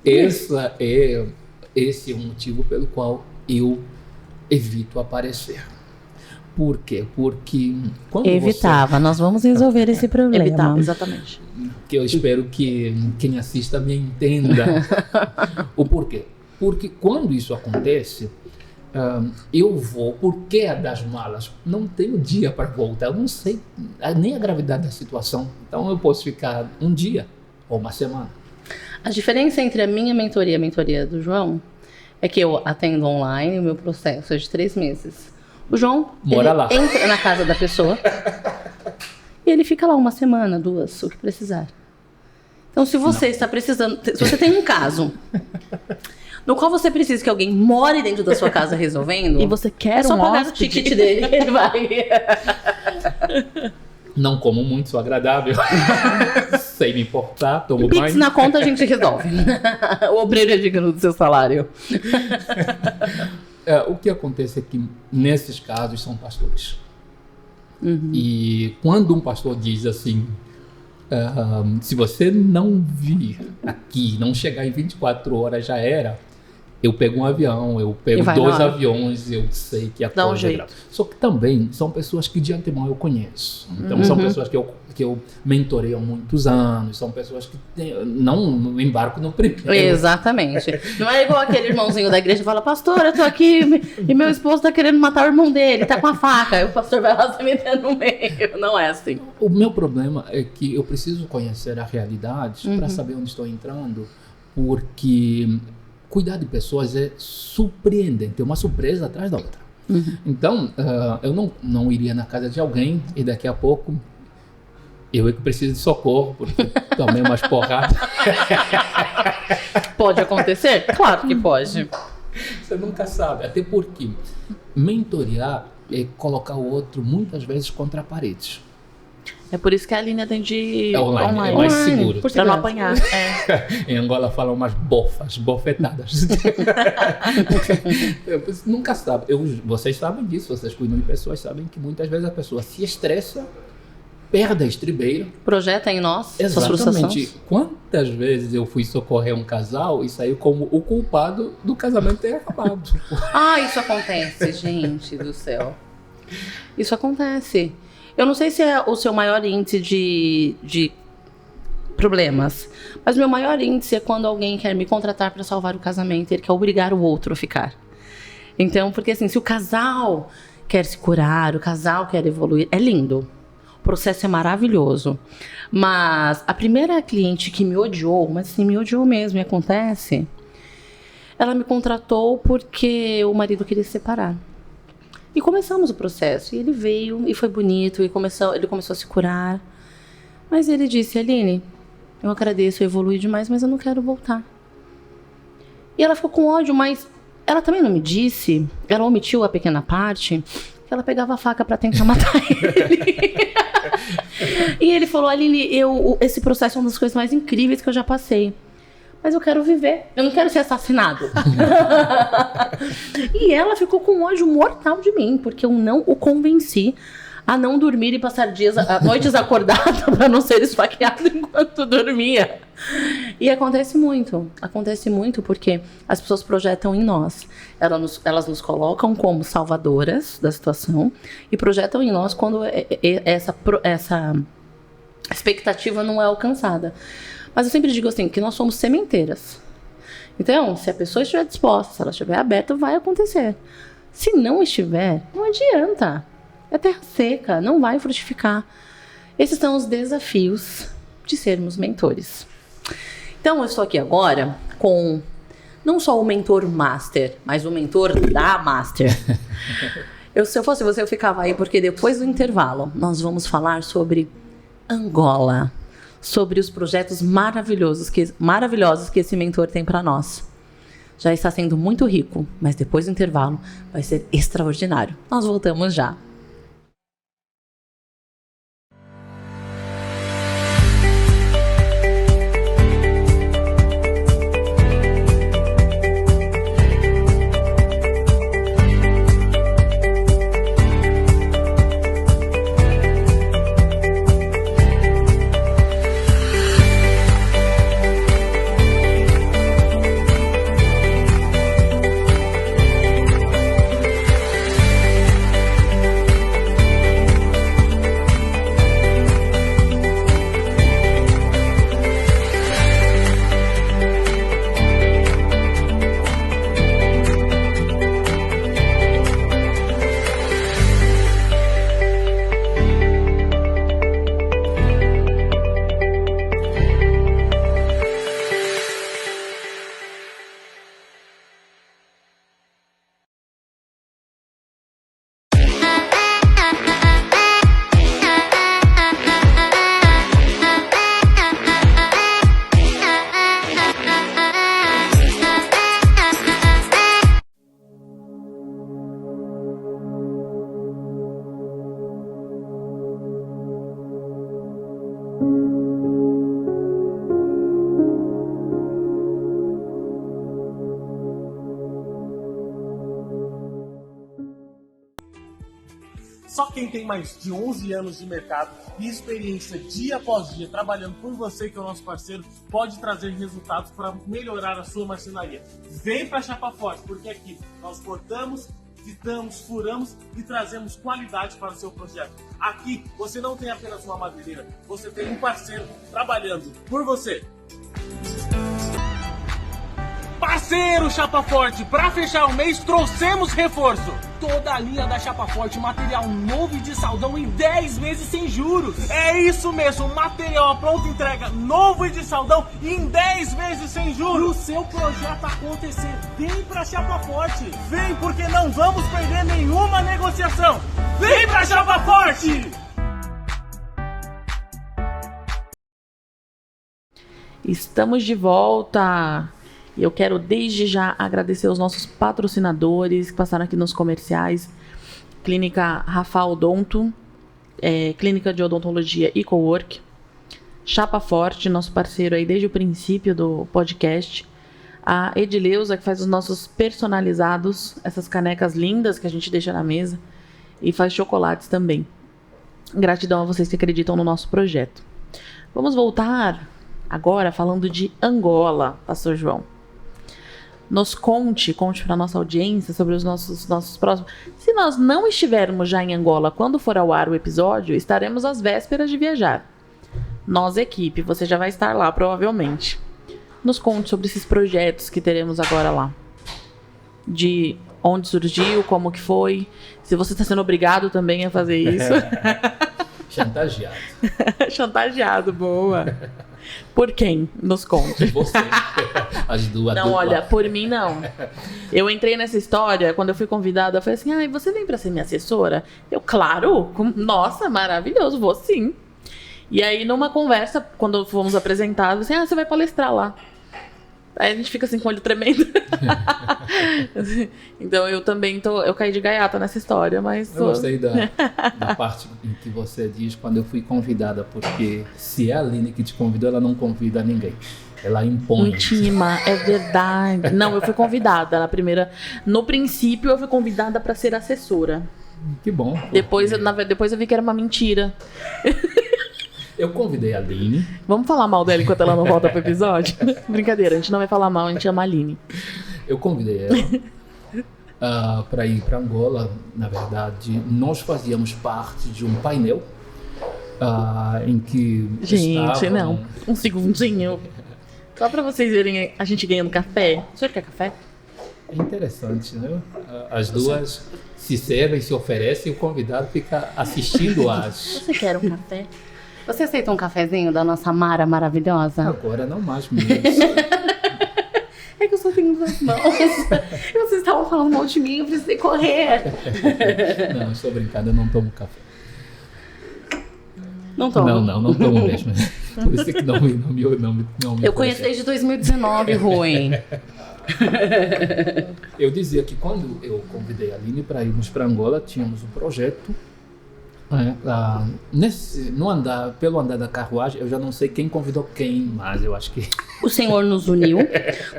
esse é o motivo pelo qual eu evito aparecer. Por quê? Porque quando Evitava, nós vamos resolver esse problema. Evitar, exatamente. que eu espero que quem assista me entenda o porquê. Porque quando isso acontece, eu vou, porque é das malas, não tenho dia para voltar, eu não sei nem a gravidade da situação, então eu posso ficar um dia ou uma semana. A diferença entre a minha mentoria e a mentoria do João é que eu atendo online, o meu processo é de 3 meses. O João Mora lá. entra na casa da pessoa e ele fica lá 1 semana, 2, o que precisar. Então, se você está precisando, se você tem um caso no qual você precisa que alguém more dentro da sua casa resolvendo, E você quer é só um pagar o hóspede? ticket dele, ele vai. Não como muito, sou agradável, sem me importar, tomo Pix banho. na conta a gente resolve. O obreiro é digno do seu salário. O que acontece é que, nesses casos, são pastores. E quando um pastor diz assim, se você não vir aqui, não chegar em 24 horas, já era, eu pego um avião, eu pego E vai 2 lá. aviões, eu sei que a Dá um coisa é jeito. grave. Só que também são pessoas que de antemão eu conheço. Então são pessoas que eu mentorei há muitos anos, são pessoas que não embarco no primeiro. Exatamente. Não é igual aquele irmãozinho da igreja que fala, pastor, eu tô aqui e meu esposo tá querendo matar o irmão dele, tá com a faca. Aí o pastor vai lá se meter no meio. Não é assim. O meu problema é que eu preciso conhecer a realidade para saber onde estou entrando, porque cuidar de pessoas é surpreendente, é uma surpresa atrás da outra. Então, eu não iria na casa de alguém e daqui a pouco eu é que preciso de socorro, porque tomei umas porradas. Pode acontecer? Claro que pode. Você nunca sabe, até porque mentorear é colocar o outro muitas vezes contra a parede. É por isso que a Aline atende É online, online. é mais seguro. Por Pra não segurança. apanhar. Em Angola falam umas bofetadas. Nunca sabe. Vocês sabem disso, vocês cuidam de pessoas, sabem que muitas vezes a pessoa se estressa, perde a estribeira. Projeta em nós suas Exatamente. frustrações. Quantas vezes eu fui socorrer um casal e saiu como o culpado do casamento ter acabado? Ah, isso acontece, gente do céu. Isso acontece. Eu não sei se é o seu maior índice de problemas, mas meu maior índice é quando alguém quer me contratar para salvar o casamento, ele quer obrigar o outro a ficar. Então, porque assim, se o casal quer se curar, o casal quer evoluir, é lindo. O processo é maravilhoso. Mas a primeira cliente que me odiou, mas assim, me odiou mesmo, e acontece, ela me contratou porque o marido queria se separar. E começamos o processo, e ele veio, e foi bonito, e ele começou a se curar. Mas ele disse, Aline, eu agradeço, eu evolui demais, mas eu não quero voltar. E ela ficou com ódio, mas ela também não me disse, ela omitiu a pequena parte, que ela pegava a faca para tentar matar ele. E ele falou, Aline, esse processo é uma das coisas mais incríveis que eu já passei. mas eu quero viver, eu não quero ser assassinado. E ela ficou com ódio mortal de mim, porque eu não o convenci a não dormir e passar noites acordada para não ser esfaqueado enquanto dormia. E acontece muito porque as pessoas projetam em nós. Elas nos colocam como salvadoras da situação e projetam em nós quando essa expectativa não é alcançada. Mas eu sempre digo assim, que nós somos sementeiras. Então, se a pessoa estiver disposta, se ela estiver aberta, vai acontecer. Se não estiver, não adianta. É terra seca, não vai frutificar. Esses são os desafios de sermos mentores. Então, eu estou aqui agora com não só o mentor master, mas o mentor da master. Se eu fosse você, eu ficava aí, porque depois do intervalo, nós vamos falar sobre Angola, sobre os projetos maravilhosos que esse mentor tem para nós. Já está sendo muito rico, mas depois do intervalo vai ser extraordinário. Nós voltamos já. Só quem tem mais de 11 anos de mercado e experiência dia após dia trabalhando por você, que é o nosso parceiro, pode trazer resultados para melhorar a sua marcenaria. Vem para Chapa Forte, porque aqui nós cortamos, fitamos, furamos e trazemos qualidade para o seu projeto. Aqui você não tem apenas uma madeireira, você tem um parceiro trabalhando por você. Parceiro Chapa Forte, para fechar o mês trouxemos reforço. Toda a linha da Chapa Forte, material novo e de saldão em 10 vezes sem juros. É isso mesmo, material à pronta entrega, novo e de saldão em 10 vezes sem juros. E o seu projeto acontecer, vem pra Chapa Forte. Vem, porque não vamos perder nenhuma negociação. Vem pra Chapa Forte! Estamos de volta. E eu quero desde já agradecer os nossos patrocinadores que passaram aqui nos comerciais. Clínica Rafa Odonto, Clínica de Odontologia e Cowork. Chapa Forte, nosso parceiro aí desde o princípio do podcast. A Edileuza, que faz os nossos personalizados, essas canecas lindas que a gente deixa na mesa. E faz chocolates também. Gratidão a vocês que acreditam no nosso projeto. Vamos voltar agora falando de Angola, Pastor João. Nos conte para a nossa audiência sobre os nossos próximos... Se nós não estivermos já em Angola quando for ao ar o episódio, estaremos às vésperas de viajar. Nós, equipe, você já vai estar lá provavelmente. Nos conte sobre esses projetos que teremos agora lá. De onde surgiu, como que foi, se você está sendo obrigado também a fazer isso. Chantageado. Chantageado, boa. Por quem? Nos conte. Você. As duas. Não, olha, por mim não. Eu entrei nessa história, quando eu fui convidada, eu falei assim, ai, você vem pra ser minha assessora? Eu, claro, nossa, maravilhoso, vou sim. E aí, numa conversa, quando fomos apresentados, assim, você vai palestrar lá. Aí a gente fica assim com o olho tremendo. Então eu também eu caí de gaiata nessa história, mas... Eu gostei da parte em que você diz quando eu fui convidada, porque se é a Aline que te convidou, ela não convida ninguém. Ela impõe. Intima, é verdade. Não, eu fui convidada na primeira. No princípio, eu fui convidada para ser assessora. Que bom. Depois eu vi que era uma mentira. Eu convidei a Aline. Vamos falar mal dela enquanto ela não volta pro episódio? Brincadeira, a gente não vai falar mal, a gente ama a Aline. Eu convidei ela para ir para Angola. Na verdade, nós fazíamos parte de um painel em que Gente, não. Um segundinho. Só para vocês verem a gente ganhando café. O senhor quer café? É interessante, né? As duas se servem, se oferecem e o convidado fica assistindo as... Você quer um café? Você aceita um cafezinho da nossa Mara maravilhosa? Agora não mais, meninos. É que eu só tenho duas mãos. E vocês estavam falando mal de mim, eu precisei correr. Não, estou brincando, eu não tomo café. Não tomo. Não tomo mesmo. Por isso que não me Eu conheço desde 2019, Rui. Eu dizia que quando eu convidei a Aline para irmos para Angola, tínhamos um projeto. Pelo andar da carruagem, eu já não sei quem convidou quem, mas eu acho que... O Senhor nos uniu,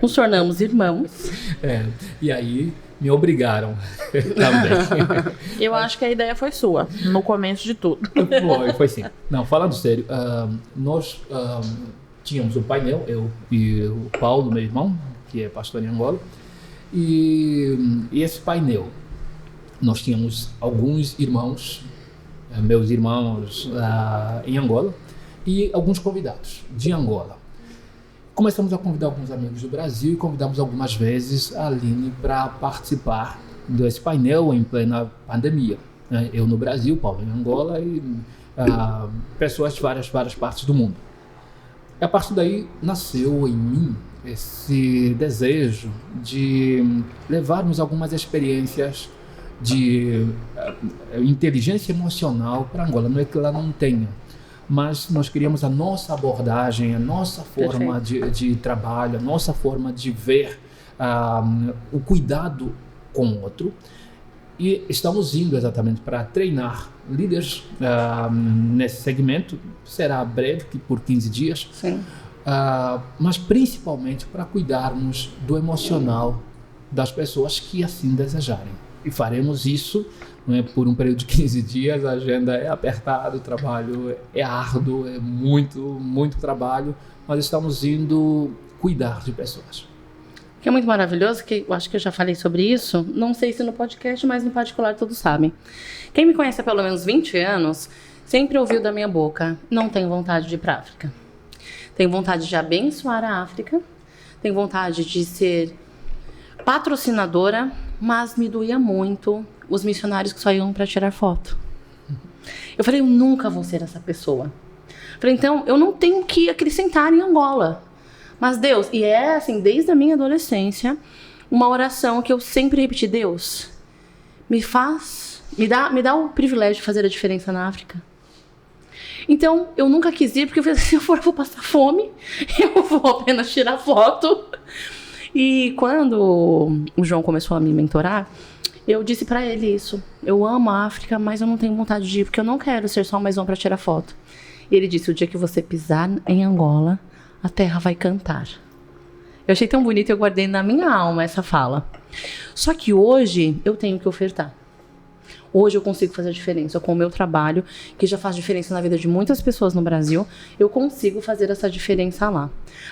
nos tornamos irmãos. E aí me obrigaram também. Eu acho que a ideia foi sua, no começo de tudo. Foi sim. Não, falando sério, nós tínhamos um painel, eu e o Paulo, meu irmão, que é pastor em Angola, e esse painel, nós tínhamos alguns irmãos, meus irmãos em Angola, e alguns convidados de Angola. Começamos a convidar alguns amigos do Brasil e convidamos algumas vezes a Aline para participar desse painel em plena pandemia. Eu no Brasil, Paulo em Angola e pessoas de várias partes do mundo. E a partir daí nasceu em mim esse desejo de levarmos algumas experiências de inteligência emocional para Angola. Não é que ela não tenha, mas nós queríamos a nossa abordagem, a nossa forma de trabalho, a nossa forma de ver o cuidado com o outro. E estamos indo exatamente para treinar líderes nesse segmento. Será breve, que por 15 dias. Sim. Mas principalmente para cuidarmos do emocional das pessoas que assim desejarem. E faremos isso, não é, por um período de 15 dias. A agenda é apertada, o trabalho é árduo, é muito trabalho, mas estamos indo cuidar de pessoas. O que é muito maravilhoso, que eu acho que eu já falei sobre isso, não sei se no podcast, mas no particular todos sabem. Quem me conhece há pelo menos 20 anos, sempre ouviu da minha boca: não tenho vontade de ir para a África. Tenho vontade de abençoar a África, tenho vontade de ser patrocinadora, mas me doía muito os missionários que só iam para tirar foto. Eu falei, eu nunca vou ser essa pessoa. Falei, então, eu não tenho que acrescentar em Angola. Mas Deus, e é assim, desde a minha adolescência, uma oração que eu sempre repeti: Deus, me dá o privilégio de fazer a diferença na África. Então, eu nunca quis ir, porque eu falei, se eu for, eu vou passar fome, eu vou apenas tirar foto. E quando o João começou a me mentorar, eu disse pra ele isso: eu amo a África, mas eu não tenho vontade de ir, porque eu não quero ser só mais um pra tirar foto. E ele disse: o dia que você pisar em Angola, a terra vai cantar. Eu achei tão bonito, eu guardei na minha alma essa fala. Só que hoje eu tenho que ofertar. Hoje eu consigo fazer a diferença com o meu trabalho, que já faz diferença na vida de muitas pessoas no Brasil. Eu consigo fazer essa diferença lá.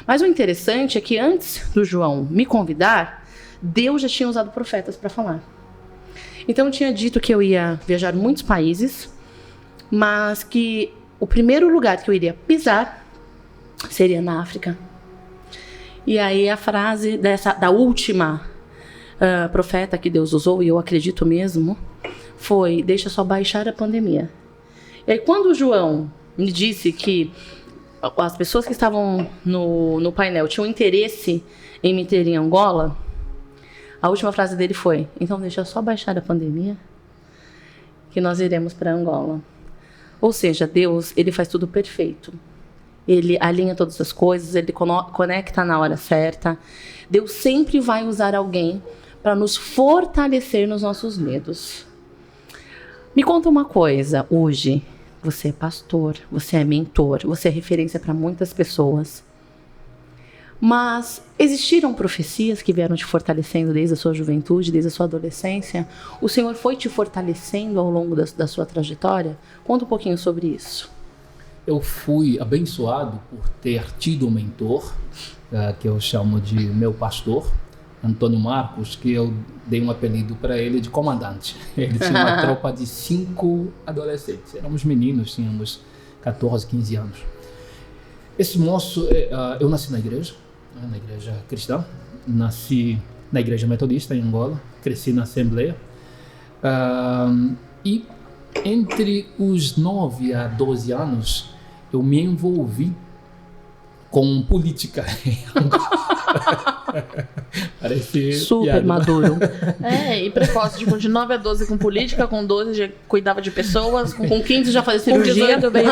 Mas o interessante é que antes do João me convidar, Deus já tinha usado profetas para falar. Então eu tinha dito que eu ia viajar muitos países, mas que o primeiro lugar que eu iria pisar seria na África. E aí a frase da última profeta que Deus usou, e eu acredito mesmo, foi: deixa só baixar a pandemia. E aí quando o João me disse que as pessoas que estavam no painel tinham interesse em me ter em Angola, a última frase dele foi: então deixa só baixar a pandemia que nós iremos para Angola. Ou seja, Deus, ele faz tudo perfeito. Ele alinha todas as coisas, ele conecta na hora certa. Deus sempre vai usar alguém para nos fortalecer nos nossos medos. Me conta uma coisa, hoje, você é pastor, você é mentor, você é referência para muitas pessoas. Mas existiram profecias que vieram te fortalecendo desde a sua juventude, desde a sua adolescência? O Senhor foi te fortalecendo ao longo da sua trajetória? Conta um pouquinho sobre isso. Eu fui abençoado por ter tido um mentor, que eu chamo de meu pastor, Antônio Marcos, que eu dei um apelido para ele de comandante. Ele tinha uma tropa de 5 adolescentes. Éramos meninos, tínhamos 14, 15 anos. Esse moço, eu nasci na igreja cristã, nasci na igreja metodista em Angola, cresci na Assembleia, e entre os 9 a 12 anos eu me envolvi com política em Angola. Parece super piada, maduro. E precoce, tipo, de 9 a 12 com política, com 12 já cuidava de pessoas, Com 15 já fazia com cirurgia. 18 veio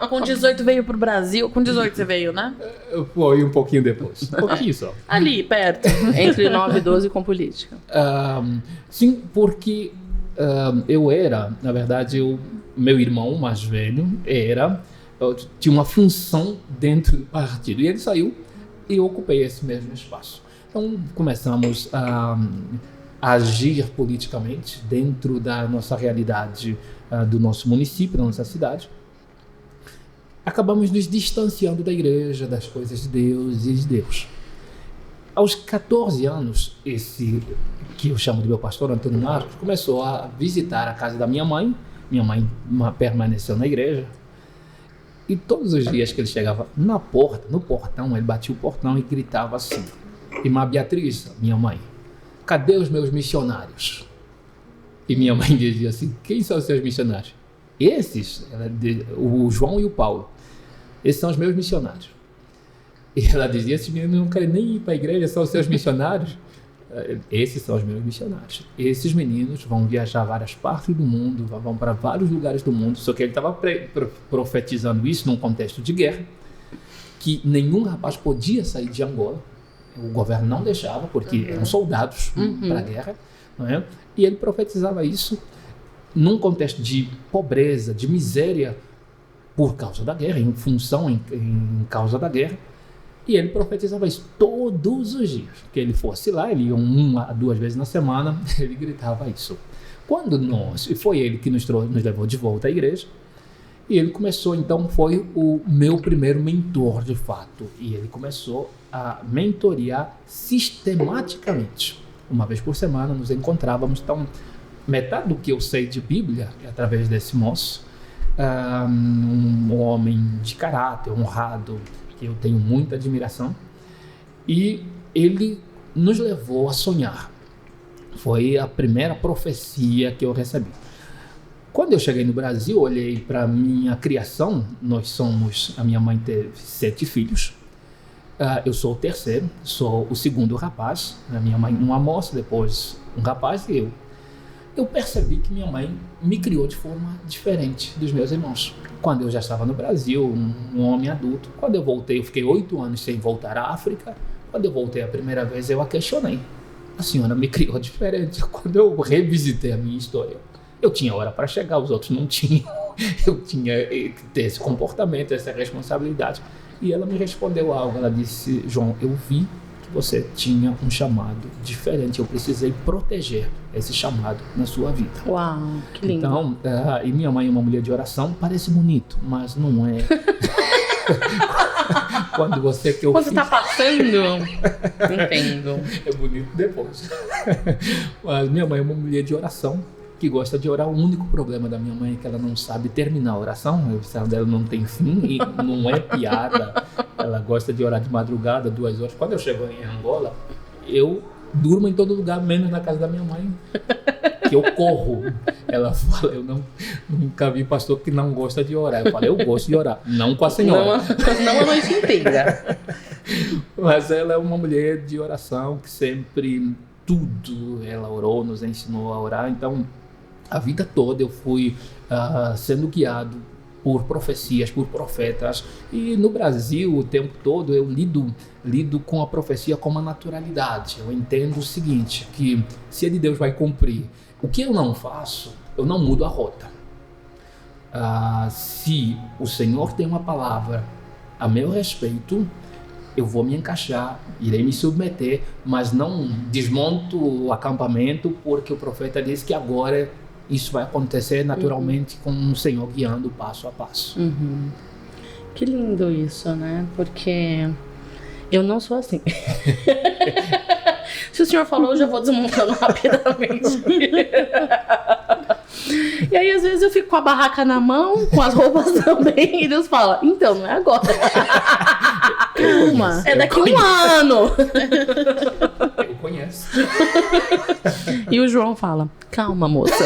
com 18 veio pro Brasil. Com 18 você veio, né? Foi um pouquinho depois, um pouquinho só. Ali, perto. Entre 9 e 12 com política. Sim, porque eu era, na verdade, meu irmão mais velho tinha uma função dentro do partido. E ele saiu e eu ocupei esse mesmo espaço. Então começamos a agir politicamente dentro da nossa realidade, do nosso município, da nossa cidade. Acabamos nos distanciando da igreja, das coisas de Deus e de Deus. Aos 14 anos, esse que eu chamo de meu pastor, Antônio Marcos, começou a visitar a casa da minha mãe. Minha mãe permaneceu na igreja. E todos os dias que ele chegava no portão, ele batia o portão e gritava assim: Irmã Beatriz, minha mãe, cadê os meus missionários? E minha mãe dizia assim: quem são os seus missionários? Esses, o João e o Paulo, esses são os meus missionários. E ela dizia: esses meninos não querem nem ir para a igreja, são os seus missionários. Esses são os meus missionários. Esses meninos vão viajar várias partes do mundo, vão para vários lugares do mundo. Só que ele estava profetizando isso num contexto de guerra, que nenhum rapaz podia sair de Angola. O governo não deixava, porque eram soldados para a guerra, não é? E ele profetizava isso num contexto de pobreza, de miséria, por causa da guerra, em causa da guerra. E ele profetizava isso todos os dias. Que ele fosse lá, ele ia 1 a 2 vezes na semana, ele gritava isso. E foi ele que nos levou de volta à igreja. E ele começou, então, foi o meu primeiro mentor, de fato. E ele começou a mentorear sistematicamente. Uma vez por semana nos encontrávamos. Então, metade do que eu sei de Bíblia é através desse moço. Um homem de caráter, honrado, que eu tenho muita admiração, e ele nos levou a sonhar. Foi a primeira profecia que eu recebi. Quando eu cheguei no Brasil, olhei para minha criação. A minha mãe teve 7 filhos, eu sou o terceiro, sou o segundo rapaz. A minha mãe uma moça, depois um rapaz e eu percebi que minha mãe me criou de forma diferente dos meus irmãos. Quando eu já estava no Brasil, um homem adulto, quando eu voltei, eu fiquei 8 anos sem voltar à África. Quando eu voltei a primeira vez, eu a questionei. A senhora me criou diferente. Quando eu revisitei a minha história, eu tinha hora para chegar, os outros não tinham. Eu tinha que ter esse comportamento, essa responsabilidade. E ela me respondeu algo. Ela disse: João, eu vi que você tinha um chamado diferente. Eu precisei proteger esse chamado na sua vida. Uau, que lindo. Então, e minha mãe é uma mulher de oração, parece bonito, mas não é. Quando você está passando, entendo. É bonito depois. Mas minha mãe é uma mulher de oração, que gosta de orar. O único problema da minha mãe é que ela não sabe terminar a oração. A oração dela não tem fim e não é piada. Ela gosta de orar de madrugada, 2 horas. Quando eu chego em Angola, eu durmo em todo lugar, menos na casa da minha mãe, que eu corro. Ela fala: eu nunca vi pastor que não gosta de orar. Eu falei: eu gosto de orar, não com a senhora. Não a noite inteira. Mas ela é uma mulher de oração, que sempre, tudo ela orou, nos ensinou a orar. Então, a vida toda eu fui sendo guiado por profecias, por profetas. E no Brasil, o tempo todo, eu lido com a profecia com uma naturalidade. Eu entendo o seguinte, que se é de Deus, vai cumprir. O que eu não faço, eu não mudo a rota. Se o Senhor tem uma palavra a meu respeito, eu vou me encaixar, irei me submeter, mas não desmonto o acampamento, porque o profeta disse que agora isso vai acontecer naturalmente com o Senhor guiando passo a passo. Que lindo isso, né? Porque eu não sou assim. Se o senhor falou, eu já vou desmontando rapidamente. E aí, às vezes, eu fico com a barraca na mão, com as roupas também, e Deus fala, então, não é agora. Calma. É daqui um ano. Eu conheço. E o João fala, calma, moça.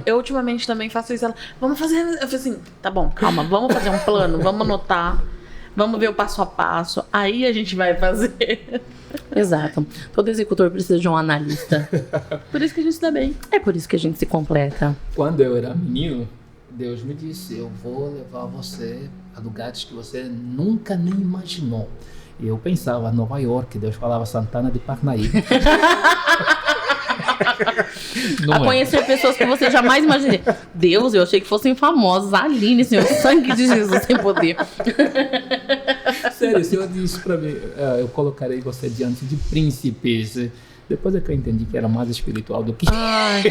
Eu ultimamente também faço isso. Vamos fazer... Eu falei assim, tá bom, calma, vamos fazer um plano, vamos anotar, vamos ver o passo a passo, aí a gente vai fazer. Exato. Todo executor precisa de um analista. Por isso que a gente se dá bem. É por isso que a gente se completa. Quando eu era menino, Deus me disse, eu vou levar você a lugares que você nunca nem imaginou. E eu pensava, Nova York, Deus falava Santana de Parnaíba. A conhecer pessoas que você jamais imaginou. Deus, eu achei que fossem famosos. Aline, Senhor, sangue de Jesus tem poder. Sério, o Senhor disse pra mim, eu colocarei você diante de príncipes. Depois é que eu entendi que era mais espiritual do que... Ai,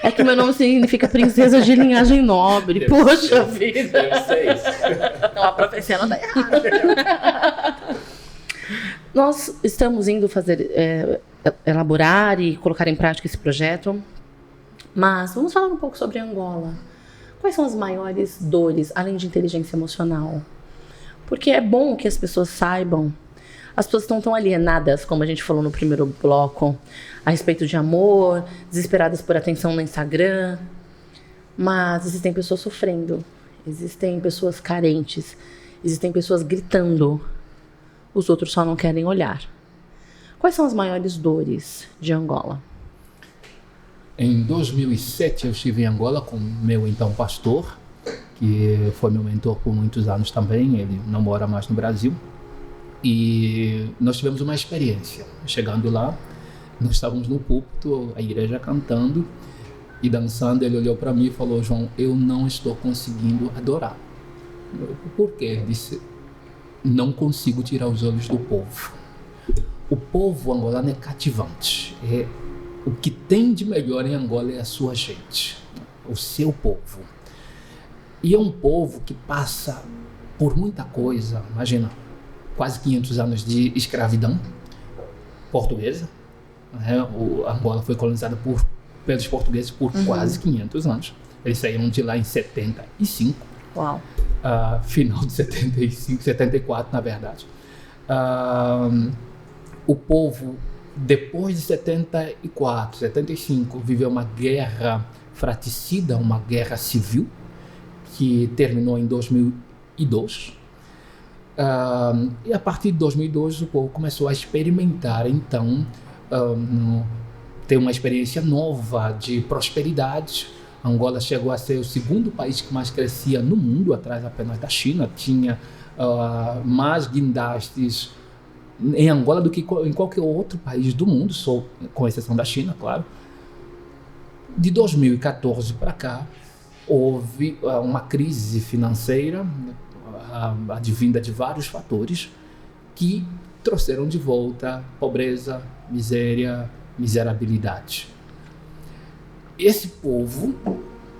é que meu nome significa princesa de linhagem nobre. Poxa vida. Deve ser isso. Então a profecia não tá errada. Nós estamos indo fazer, elaborar e colocar em prática esse projeto, mas vamos falar um pouco sobre Angola. Quais são as maiores dores, além de inteligência emocional? Porque é bom que as pessoas saibam. As pessoas estão tão alienadas, como a gente falou no primeiro bloco, a respeito de amor, desesperadas por atenção no Instagram. Mas existem pessoas sofrendo, existem pessoas carentes, existem pessoas gritando. Os outros só não querem olhar. Quais são as maiores dores de Angola? Em 2007 eu estive em Angola com meu então pastor, que foi meu mentor por muitos anos também, ele não mora mais no Brasil. E nós tivemos uma experiência. Chegando lá, nós estávamos no púlpito, a igreja cantando e dançando. Ele olhou para mim e falou, João, eu não estou conseguindo adorar. Por quê? Ele disse, não consigo tirar os olhos do povo. O povo angolano é cativante. O que tem de melhor em Angola é a sua gente, o seu povo. E é um povo que passa por muita coisa, imagina, quase 500 anos de escravidão portuguesa. Angola foi colonizada pelos portugueses por quase 500 anos. Eles saíram de lá em 75. Uau. Final de 75, 74, na verdade. O povo, depois de 74, 75, viveu uma guerra fratricida, uma guerra civil, que terminou em 2002. E a partir de 2002 o povo começou a experimentar, então, ter uma experiência nova de prosperidade. Angola chegou a ser o segundo país que mais crescia no mundo, atrás apenas da China. Tinha mais guindastes em Angola do que em qualquer outro país do mundo, só com exceção da China, claro. De 2014 para cá, houve uma crise financeira, advinda de vários fatores, que trouxeram de volta pobreza, miséria, miserabilidade. Esse povo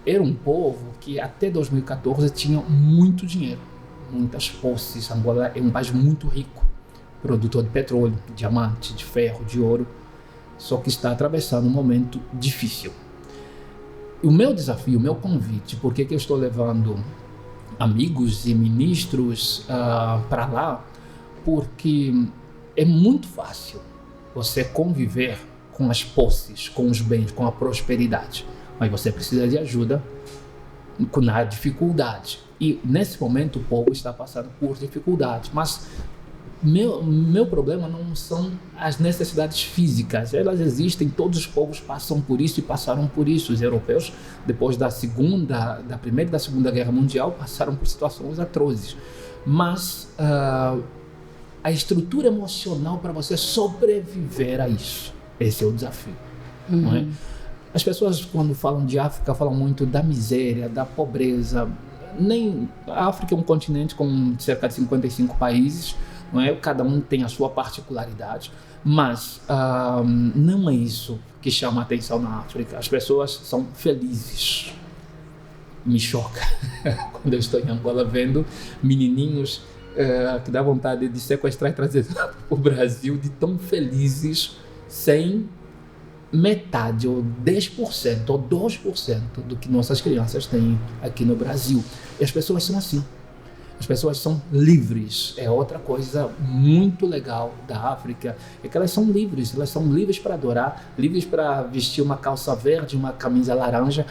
era um povo que até 2014 tinha muito dinheiro, muitas posses. Angola é um país muito rico, produtor de petróleo, de diamante, de ferro, de ouro, só que está atravessando um momento difícil. O meu desafio, o meu convite, por que eu estou levando amigos e ministros para lá? Porque é muito fácil você conviver com as posses, com os bens, com a prosperidade, mas você precisa de ajuda na dificuldade. E nesse momento o povo está passando por dificuldades, mas meu problema não são as necessidades físicas, elas existem, todos os povos passam por isso e passaram por isso. Os europeus, depois da Primeira e da Segunda Guerra Mundial, passaram por situações atrozes, mas a estrutura emocional para você sobreviver a isso, esse é o desafio. Não é? As pessoas, quando falam de África, falam muito da miséria, da pobreza. A África é um continente com cerca de 55 países, não é? Cada um tem a sua particularidade, mas não é isso que chama a atenção na África. As pessoas são felizes. Me choca quando eu estou em Angola vendo menininhos que dá vontade de sequestrar e trazer para o Brasil, de tão felizes, sem metade ou 10% ou 2% do que nossas crianças têm aqui no Brasil. E as pessoas são assim. As pessoas são livres. É outra coisa muito legal da África, é que elas são livres para adorar, livres para vestir uma calça verde, uma camisa laranja.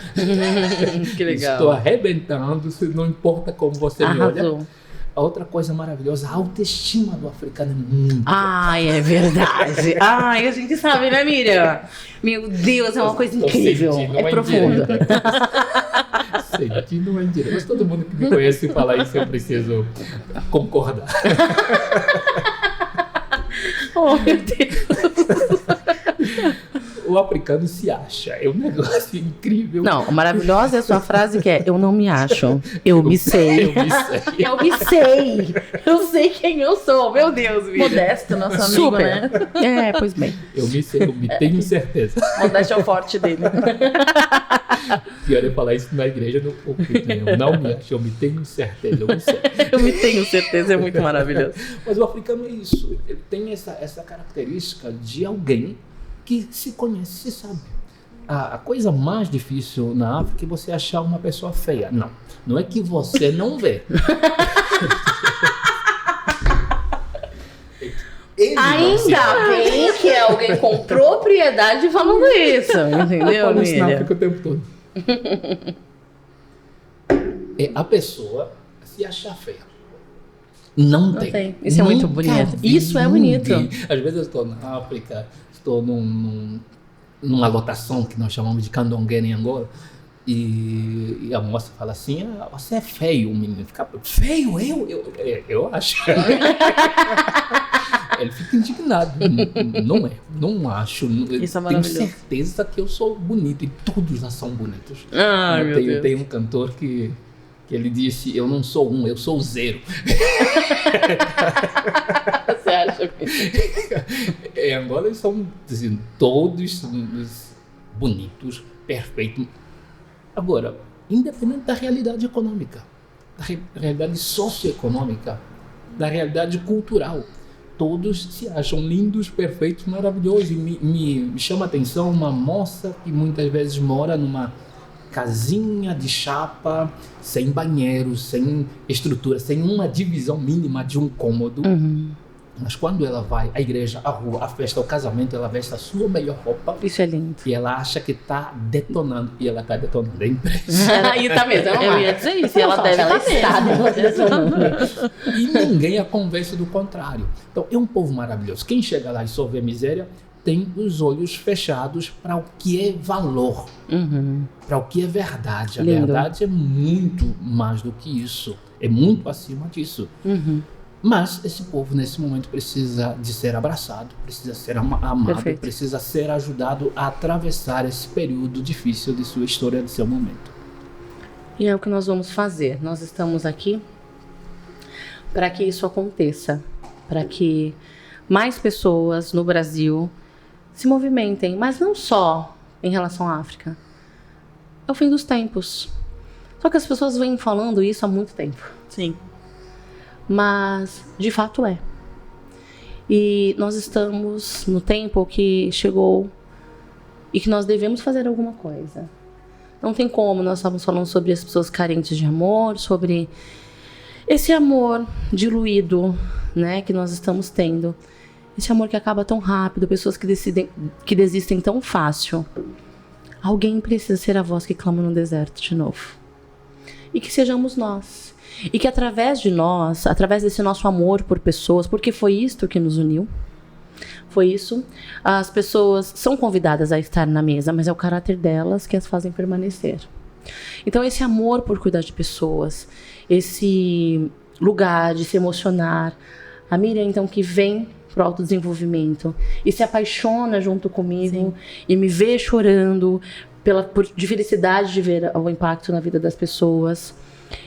Que legal. Estou arrebentando, não importa como você me Arrasou. olha. A outra coisa maravilhosa, a autoestima do africano é muito. Ai, é verdade. Ai, a gente sabe, né, Miriam? Meu Deus, é uma coisa incrível. É profundo. Sentindo uma indireta. Mas todo mundo que me conhece fala isso, eu preciso concordar. Oh, meu Deus. O africano se acha, é um negócio incrível. Não, maravilhosa é a sua frase que é: eu não me acho, eu me sei. Eu me sei. Eu me sei. Eu sei quem eu sou, meu Deus, Miriam. Modesto, nosso amigo, Super. né? É, pois bem. Eu me sei, eu me tenho certeza. Modesto é o forte dele. Pior é falar isso na igreja no púlpito. Eu não me acho, eu me tenho certeza, eu me sei. Eu me tenho certeza, é muito maravilhoso. Mas o africano é isso, ele tem essa característica de alguém que se conhece, se sabe. A coisa mais difícil na África é você achar uma pessoa feia. Não é que você não vê. Ainda bem que é alguém com propriedade falando isso, entendeu, Eu falo isso na Miriam? África o tempo todo. É a pessoa se achar feia. Não tem. Isso é muito Nunca bonito. vi Isso é bonito. ninguém. Às vezes eu estou na África, estou numa lotação que nós chamamos de candomblé em Angola, e a moça fala assim: você é feio. O menino fica: feio? Eu acho. Ele fica indignado. Não acho. Isso é Tenho maravilhoso. certeza que eu sou bonito, e todos já são bonitos. Ai, meu Deus. Tem um cantor que ele disse: eu não sou eu sou zero. Você acha? Em Angola eles são assim, todos bonitos, perfeitos. Agora, independente da realidade econômica, da realidade socioeconômica, da realidade cultural, todos se acham lindos, perfeitos, maravilhosos. E me chama a atenção uma moça que muitas vezes mora numa casinha de chapa, sem banheiro, sem estrutura, sem uma divisão mínima de um cômodo. Mas quando ela vai à igreja, à rua, à festa, ao casamento, ela veste a sua melhor roupa Isso é lindo. e ela acha que está detonando. E ela está detonando. É impressionante. Aí tá mesmo. Eu ia dizer isso, e ela deve ela estar está mesmo. E ninguém a convence do contrário. Então, é um povo maravilhoso. Quem chega lá e só vê miséria, tem os olhos fechados para o que é valor, para o que é verdade. A Lindo. verdade é muito mais do que isso. É muito acima disso. Mas esse povo, nesse momento, precisa de ser abraçado, precisa ser amado, Perfeito. precisa ser ajudado a atravessar esse período difícil de sua história, de seu momento. E é o que nós vamos fazer. Nós estamos aqui para que isso aconteça, para que mais pessoas no Brasil se movimentem, mas não só em relação à África. É o fim dos tempos. Só que as pessoas vêm falando isso há muito tempo. Sim. Mas, de fato, é. E nós estamos no tempo que chegou e que nós devemos fazer alguma coisa. Não tem como, nós estamos falando sobre as pessoas carentes de amor, sobre esse amor diluído, né, que nós estamos tendo. Esse amor que acaba tão rápido, pessoas que desistem tão fácil. Alguém precisa ser a voz que clama no deserto de novo. E que sejamos nós. E que através de nós, através desse nosso amor por pessoas, porque foi isto que nos uniu, foi isso, as pessoas são convidadas a estar na mesa, mas é o caráter delas que as fazem permanecer. Então esse amor por cuidar de pessoas, esse lugar de se emocionar, a Miriam então que vem para o autodesenvolvimento e se apaixona junto comigo. Sim. E me vê chorando de felicidade de ver o impacto na vida das pessoas.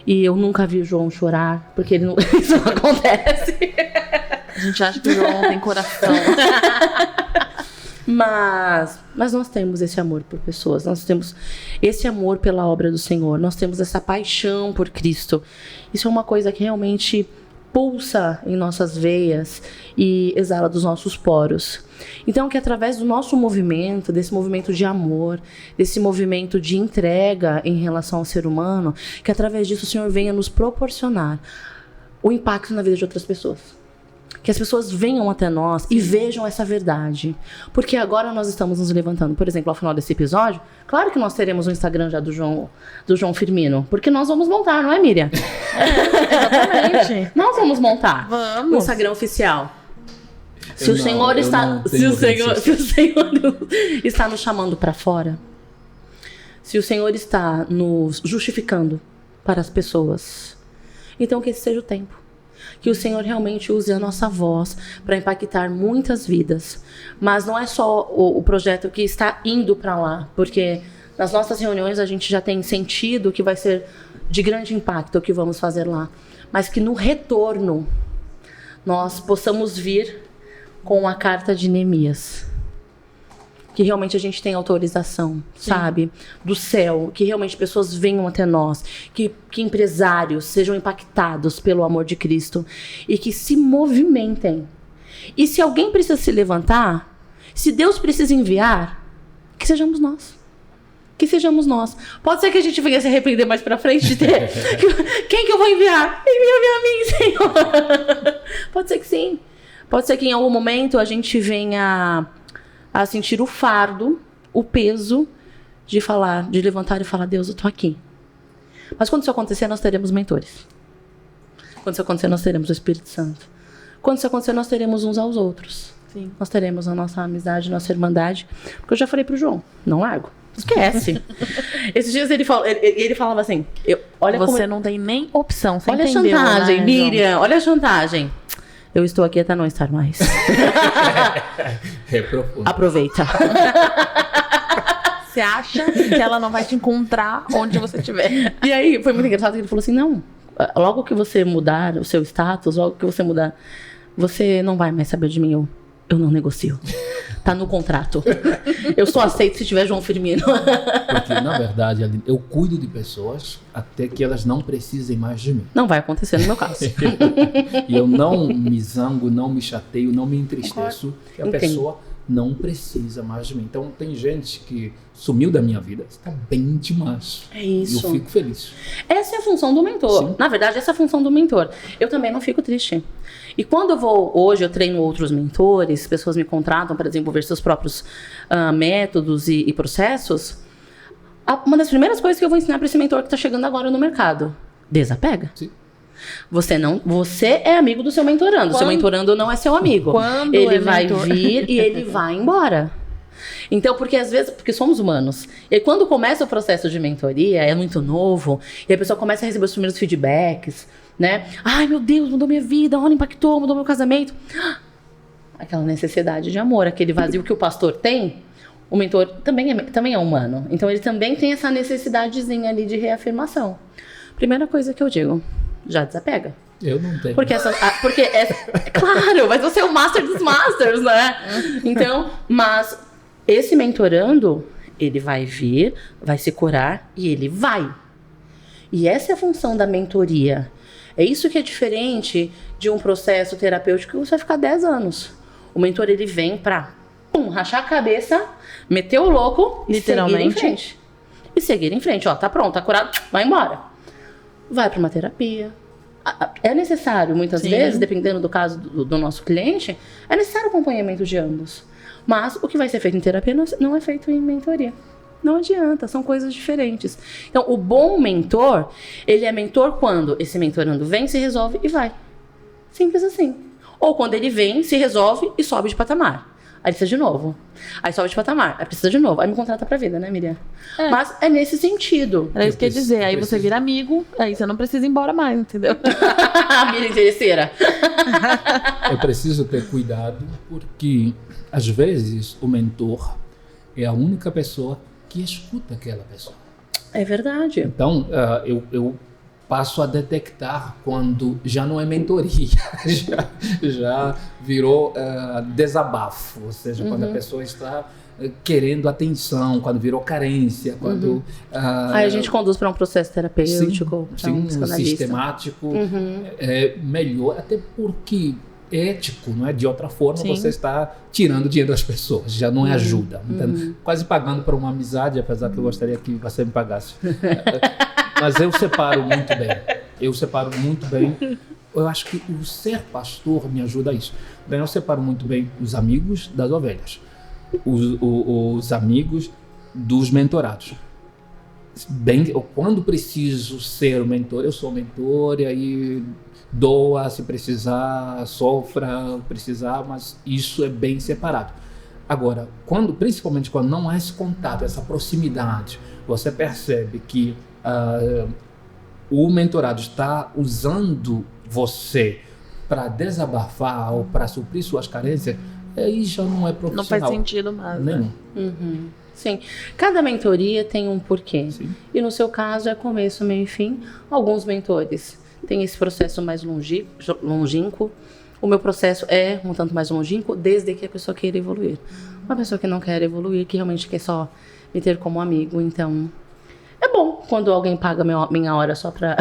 E eu nunca vi o João chorar, porque ele não, isso não acontece. A gente acha que o João tem coração. Mas nós temos esse amor por pessoas, nós temos esse amor pela obra do Senhor, nós temos essa paixão por Cristo. Isso é uma coisa que realmente pulsa em nossas veias e exala dos nossos poros. Então, que através do nosso movimento, desse movimento de amor, desse movimento de entrega em relação ao ser humano, que através disso o Senhor venha nos proporcionar o impacto na vida de outras pessoas. Que as pessoas venham até nós e vejam essa verdade. Porque agora nós estamos nos levantando. Por exemplo, ao final desse episódio, claro que nós teremos o Instagram já do João Firmino. Porque nós vamos montar, não é, Miriam? Exatamente. Nós vamos montar Vamos. o Instagram oficial. Se Eu o não- Senhor eu está, não se tenho o Senhor redes está nos chamando para fora, se o Senhor está nos justificando para as pessoas, então que esse seja o tempo. Que o Senhor realmente use a nossa voz para impactar muitas vidas. Mas não é só o projeto que está indo para lá, porque nas nossas reuniões a gente já tem sentido que vai ser de grande impacto o que vamos fazer lá. Mas que no retorno nós possamos vir com a carta de Neemias. Que realmente a gente tem autorização, sabe? Do céu, que realmente pessoas venham até nós, que empresários sejam impactados pelo amor de Cristo e que se movimentem. E se alguém precisa se levantar, se Deus precisa enviar, que sejamos nós. Que sejamos nós. Pode ser que a gente venha se arrepender mais pra frente de ter. Quem que eu vou enviar? Envia a mim, Senhor. Pode ser que sim. Pode ser que em algum momento a gente venha a sentir o fardo, o peso de falar, de levantar e falar, Deus, eu tô aqui. Mas quando isso acontecer, nós teremos mentores. Quando isso acontecer, nós teremos o Espírito Santo. Quando isso acontecer, nós teremos uns aos outros. Sim. Nós teremos a nossa amizade, nossa irmandade. Porque eu já falei pro João, não largo. Esquece. Esses dias ele falava assim, olha Você como... não tem nem opção. Você Olha a entendeu, chantagem, né, Miriam, olha a chantagem. Eu estou aqui até não estar mais. É profundo. Aproveita. Você acha que ela não vai te encontrar onde você estiver? E aí, foi muito engraçado que ele falou assim, não, logo que você mudar o seu status, logo que você mudar, você não vai mais saber de mim, eu não negocio. Tá no contrato. Eu só aceito se tiver João Firmino. Porque, na verdade, Aline, eu cuido de pessoas até que elas não precisem mais de mim. Não vai acontecer no meu caso. E eu não me zango, não me chateio, não me entristeço, que a Entendo. pessoa não precisa mais de mim. Então, tem gente que sumiu da minha vida, está bem demais. É E isso. eu fico feliz. Essa é a função do mentor. Sim. Na verdade, essa é a função do mentor. Eu também não fico triste. E quando hoje eu treino outros mentores, pessoas me contratam para desenvolver seus próprios métodos e processos, uma das primeiras coisas que eu vou ensinar para esse mentor que está chegando agora no mercado, desapega. Sim. Você é amigo do seu mentorando. Seu mentorando não é seu amigo. Quando Ele é vai mentor? vir e ele vai embora. Então, porque às vezes, porque somos humanos. E aí, quando começa o processo de mentoria, é muito novo, e a pessoa começa a receber os primeiros feedbacks, né? Ai, meu Deus, mudou minha vida, olha, impactou, mudou meu casamento. Aquela necessidade de amor, aquele vazio que o pastor tem, o mentor também é humano. Então, ele também tem essa necessidadezinha ali de reafirmação. Primeira coisa que eu digo, já desapega. Eu não tenho. Porque claro, mas você é o master dos masters, né? Então, mas esse mentorando, ele vai vir, vai se curar e ele vai. E essa é a função da mentoria. É isso que é diferente de um processo terapêutico que você vai ficar 10 anos. O mentor, ele vem pra rachar a cabeça, meter o louco e Literalmente. seguir em frente. E seguir em frente. Ó, tá pronto, tá curado, vai embora. Vai pra uma terapia. É necessário, muitas Sim. vezes, dependendo do caso do nosso cliente, é necessário acompanhamento de ambos. Mas o que vai ser feito em terapia não é feito em mentoria. Não adianta, são coisas diferentes. Então, o bom mentor, ele é mentor quando esse mentorando vem, se resolve e vai. Simples assim. Ou quando ele vem, se resolve e sobe de patamar. Aí precisa de novo. Aí sobe de patamar. Aí precisa de novo. Aí me contrata pra vida, né, Miriam? É. Mas é nesse sentido. Era isso que eu ia dizer. Aí Eu você preciso. vira amigo, aí você não precisa ir embora mais, entendeu? Miriam interesseira. Eu preciso ter cuidado porque, às vezes, o mentor é a única pessoa que escuta aquela pessoa. É verdade. Então, eu passo a detectar quando já não é mentoria, já virou desabafo, ou seja, quando a pessoa está querendo atenção, quando virou carência, quando... Aí a gente conduz para um processo terapêutico, para um psicanalista. Sistemático, é melhor, até porque ético, não é? De outra forma, você está tirando dinheiro das pessoas, já não é ajuda. Então, quase pagando para uma amizade, apesar que eu gostaria que você me pagasse. Mas eu separo muito bem. Eu acho que o ser pastor me ajuda a isso. Então, eu separo muito bem os amigos das ovelhas, os amigos dos mentorados. Quando preciso ser o mentor, eu sou o mentor, e aí doa se precisar, sofra precisar, mas isso é bem separado. Agora, principalmente quando não há esse contato, essa proximidade, você percebe que o mentorado está usando você para desabafar ou para suprir suas carências, aí já não é profissional. Não faz sentido mais. Nenhum. Sim, cada mentoria tem um porquê. Sim. E no seu caso é começo, meio e fim. Alguns mentores têm esse processo mais longínquo. O meu processo é um tanto mais longínquo, desde que a pessoa queira evoluir. Uma pessoa que não quer evoluir, que realmente quer só me ter como amigo, então... É bom quando alguém paga minha hora só para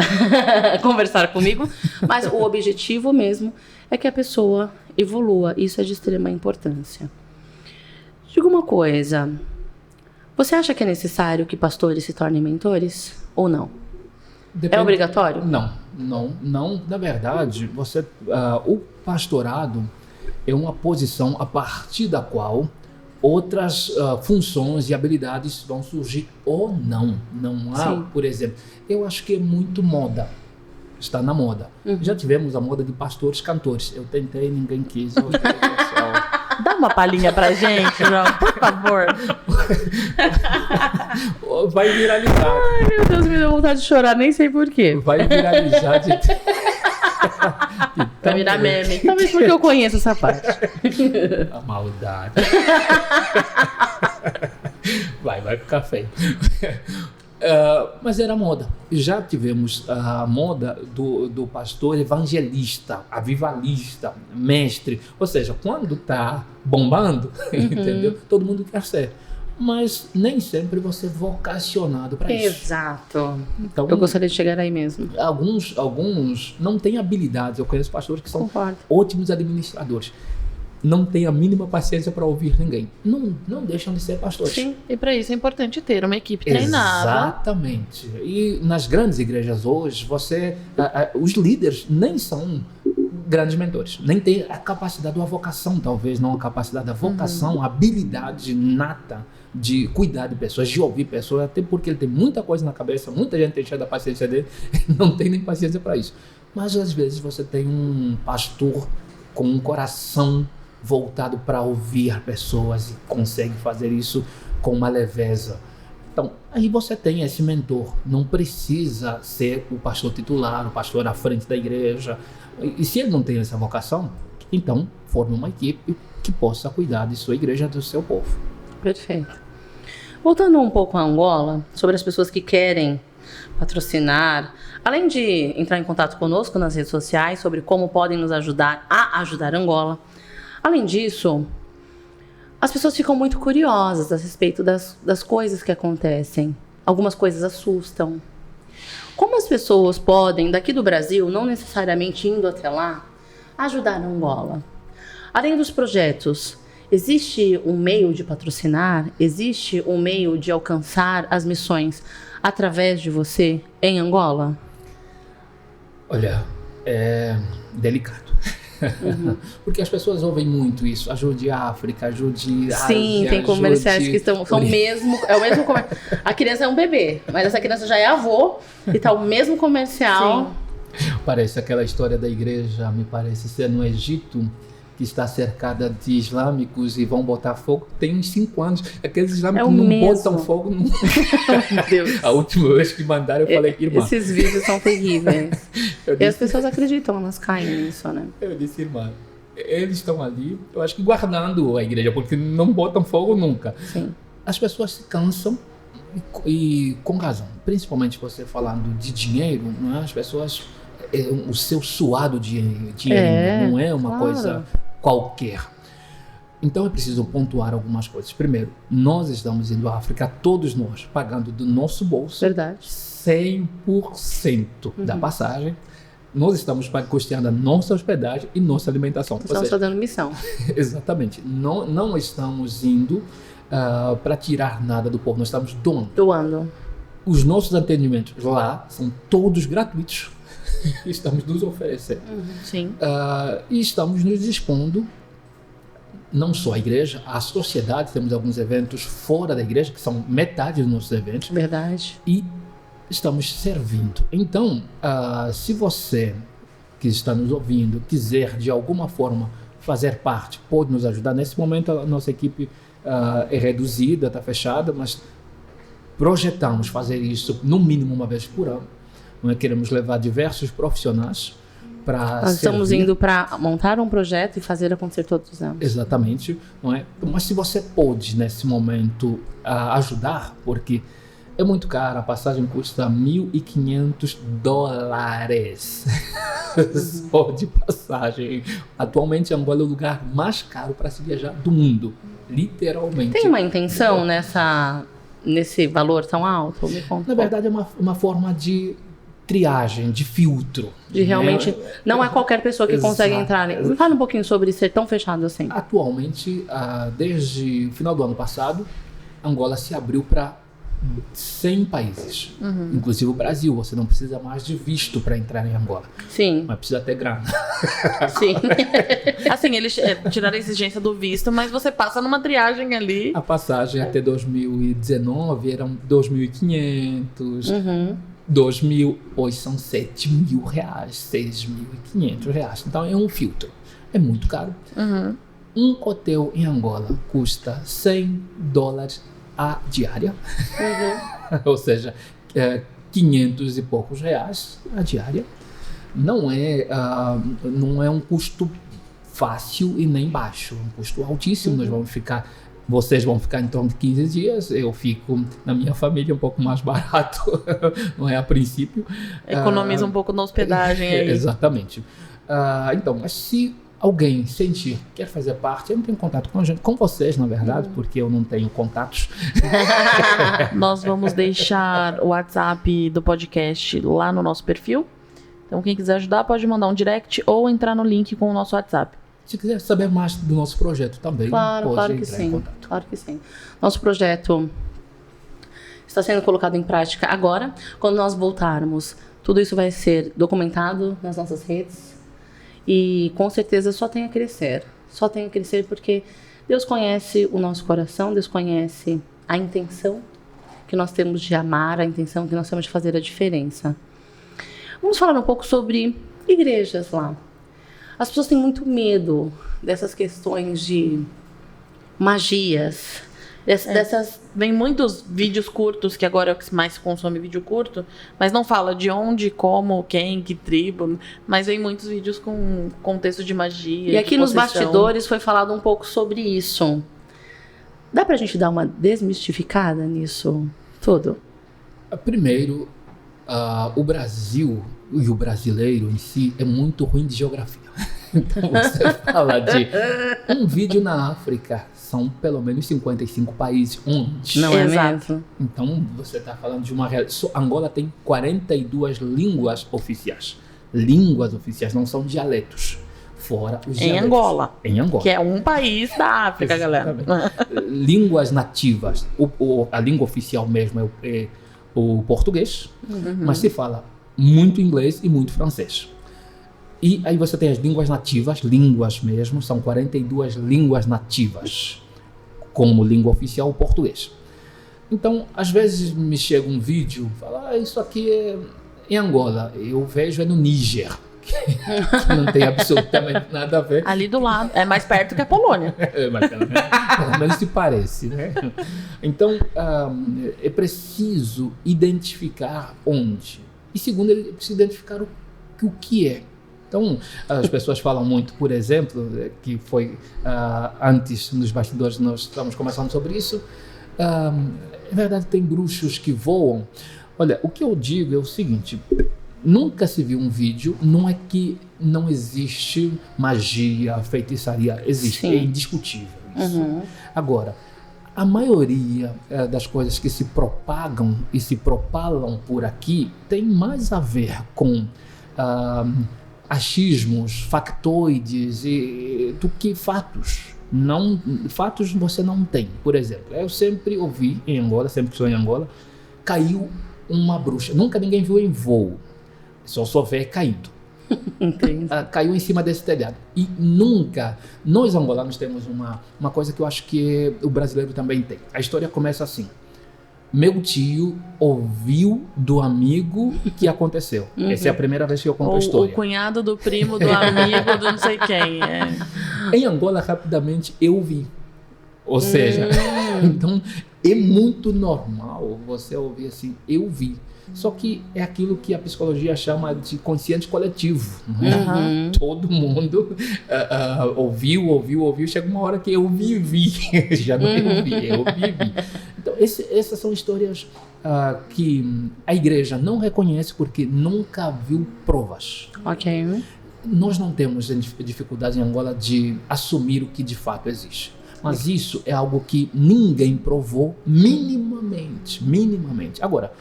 conversar comigo, mas o objetivo mesmo é que a pessoa evolua. Isso é de extrema importância. Diga uma coisa, você acha que é necessário que pastores se tornem mentores ou não? Depende. É obrigatório? Não. Na verdade, o pastorado é uma posição a partir da qual outras funções e habilidades vão surgir ou não. Não há, Sim. por exemplo, eu acho que é muito moda. Está na moda. Já tivemos a moda de pastores cantores. Eu tentei, ninguém quis. Dá uma palhinha pra gente, João, por favor. Vai viralizar. Ai, meu Deus, me deu vontade de chorar, nem sei porquê. Vai viralizar de... Vai virar meme. Talvez porque eu conheço essa parte. A maldade. Vai ficar feio. Mas era moda. Já tivemos a moda do pastor evangelista, avivalista, mestre. Ou seja, quando está bombando, entendeu? Todo mundo quer ser. Mas nem sempre você é vocacionado para isso. Exato. Então, Eu gostaria de chegar aí mesmo. Alguns não têm habilidades. Eu conheço pastores que são Concordo. ótimos administradores. Não têm a mínima paciência para ouvir ninguém. Não deixam de ser pastores. Sim, e para isso é importante ter uma equipe treinada. Exatamente. E nas grandes igrejas hoje, os líderes nem são grandes mentores. Nem têm a capacidade ou a vocação, talvez, não a capacidade, a vocação, a habilidade nata de cuidar de pessoas, de ouvir pessoas, até porque ele tem muita coisa na cabeça, muita gente tem cheio da paciência dele, não tem nem paciência para isso. Mas às vezes você tem um pastor com um coração voltado para ouvir pessoas e consegue fazer isso com uma leveza. Então, aí você tem esse mentor. Não precisa ser o pastor titular, o pastor à frente da igreja. E se ele não tem essa vocação, então forme uma equipe que possa cuidar de sua igreja, do seu povo. Perfeito. Voltando um pouco a Angola, sobre as pessoas que querem patrocinar, além de entrar em contato conosco nas redes sociais sobre como podem nos ajudar a ajudar Angola, além disso, as pessoas ficam muito curiosas a respeito das coisas que acontecem. Algumas coisas assustam. Como as pessoas podem, daqui do Brasil, não necessariamente indo até lá, ajudar Angola? Além dos projetos, existe um meio de patrocinar? Existe um meio de alcançar as missões através de você em Angola? Olha, é delicado. Porque as pessoas ouvem muito isso. Ajude a África, ajude a Ásia. Sim, tem comerciais que são mesmo. É o mesmo a criança é um bebê, mas essa criança já é avô e tá o mesmo comercial. Sim. Parece aquela história da igreja, me parece ser no Egito, que está cercada de islâmicos e vão botar fogo. Tem uns 5 anos. Aqueles islâmicos não botam fogo. Não... Meu Deus. A última vez que mandaram, eu falei, irmã. Esses vídeos são terríveis. E as pessoas acreditam, elas caem nisso, né? Eu disse, irmã, eles estão ali, eu acho que guardando a igreja, porque não botam fogo nunca. Sim. As pessoas se cansam E com razão, principalmente você falando de dinheiro, não é? As pessoas, o seu suado dinheiro não é uma coisa qualquer. Então é preciso pontuar algumas coisas. Primeiro, nós estamos indo à África, todos nós, pagando do nosso bolso. Verdade. 100% da passagem. Nós estamos custeando a nossa hospedagem e nossa alimentação. Estamos fazendo missão. Exatamente. Não estamos indo para tirar nada do povo, nós estamos doando. Os nossos atendimentos lá são todos gratuitos. Estamos nos oferecendo. Sim. E estamos nos dispondo, não só a igreja, a sociedade, temos alguns eventos fora da igreja, que são metade dos nossos eventos. Verdade. E estamos servindo. Então, se você que está nos ouvindo quiser de alguma forma fazer parte, pode nos ajudar. Nesse momento a nossa equipe é reduzida, está fechada, mas projetamos fazer isso no mínimo uma vez por ano. Nós queremos levar diversos profissionais para Nós estamos indo para montar um projeto e fazer acontecer todos os anos. Exatamente, não é? Mas se você pode nesse momento ajudar, porque é muito caro, a passagem custa $1.500 só de passagem. Atualmente Angola é o lugar mais caro para se viajar do mundo, literalmente. Tem uma intenção nesse valor tão alto? Me conta. Na verdade é uma forma de triagem, de filtro. De realmente, não é qualquer pessoa que consegue entrar. Me fala um pouquinho sobre ser tão fechado assim. Atualmente, desde o final do ano passado, Angola se abriu para 100 países, inclusive o Brasil. Você não precisa mais de visto para entrar em Angola. Sim. Mas precisa ter grana. Sim. Assim, eles tiraram a exigência do visto, mas você passa numa triagem ali. A passagem até 2019 eram 2.500. 2.000, hoje são R$7.000, R$6.500. Então é um filtro. É muito caro. Um hotel em Angola custa $100 a diária. Ou seja, 500 e poucos reais a diária. Não é um custo fácil e nem baixo. É um custo altíssimo. Vocês vão ficar em torno de 15 dias, eu fico na minha família um pouco mais barato, não é a princípio. Economiza um pouco na hospedagem aí. Exatamente. Então, mas se alguém sentir que quer fazer parte, entre em contato com a gente, com vocês, na verdade, porque eu não tenho contatos. Nós vamos deixar o WhatsApp do podcast lá no nosso perfil. Então, quem quiser ajudar pode mandar um direct ou entrar no link com o nosso WhatsApp. Se quiser saber mais do nosso projeto também, pode entrar em contato. Claro que sim. Nosso projeto está sendo colocado em prática agora. Quando nós voltarmos, tudo isso vai ser documentado nas nossas redes. E com certeza só tem a crescer. Só tem a crescer porque Deus conhece o nosso coração, Deus conhece a intenção que nós temos de amar, a intenção que nós temos de fazer a diferença. Vamos falar um pouco sobre igrejas lá. As pessoas têm muito medo dessas questões de magias, Vem muitos vídeos curtos, que agora é o que mais se consome vídeo curto, mas não fala de onde, como, quem, que tribo, mas vem muitos vídeos com contexto de magia. E aqui nos bastidores foi falado um pouco sobre isso. Dá pra gente dar uma desmistificada nisso tudo? Primeiro, o Brasil e o brasileiro em si é muito ruim de geografia. Então você fala de um vídeo na África, são pelo menos 55 países onde. Não é mesmo? Então você está falando de uma realidade. Angola tem 42 línguas oficiais. Línguas oficiais, não são dialetos. Fora os dialetos. Em Angola. Que é um país da África, galera. Línguas nativas. A língua oficial mesmo é o português, mas se fala muito inglês e muito francês. E aí você tem as línguas nativas, línguas mesmo, são 42 línguas nativas, como língua oficial o português. Então, às vezes me chega um vídeo, fala, isso aqui é em Angola, eu vejo no Níger, que não tem absolutamente nada a ver. Ali do lado, é mais perto que a Polônia. Mas pelo menos se parece, né? Então, é preciso identificar onde. E segundo, é preciso identificar o que é. Então, as pessoas falam muito, por exemplo, que foi antes nos bastidores nós estamos conversando sobre isso, É verdade, tem bruxos que voam. Olha, o que eu digo é o seguinte: nunca se viu um vídeo, não é que não existe magia, feitiçaria, existe, Sim. é indiscutível isso. Agora, a maioria das coisas que se propagam e se propalam por aqui tem mais a ver com achismos, factoides do que fatos. Não, fatos você não tem. Por exemplo, eu sempre ouvi em Angola, sempre que estou em Angola, caiu uma bruxa. Nunca ninguém viu em voo, só vê caindo. Caiu em cima desse telhado. E nunca, nós angolanos temos uma coisa que eu acho que o brasileiro também tem. A história começa assim: meu tio ouviu do amigo que aconteceu. Essa é a primeira vez que eu conto a história. O cunhado do primo do amigo do não sei quem. Em Angola, rapidamente, eu vi. Ou seja, então é muito normal você ouvir assim, eu vi. Só que é aquilo que a psicologia chama de consciente coletivo. Né? Todo mundo ouviu. Chega uma hora que eu vivi. Já não eu vi, eu vivi. Então, essas são histórias que a igreja não reconhece porque nunca viu provas. Ok. Nós não temos dificuldade em Angola de assumir o que de fato existe. Mas isso é algo que ninguém provou minimamente. Agora,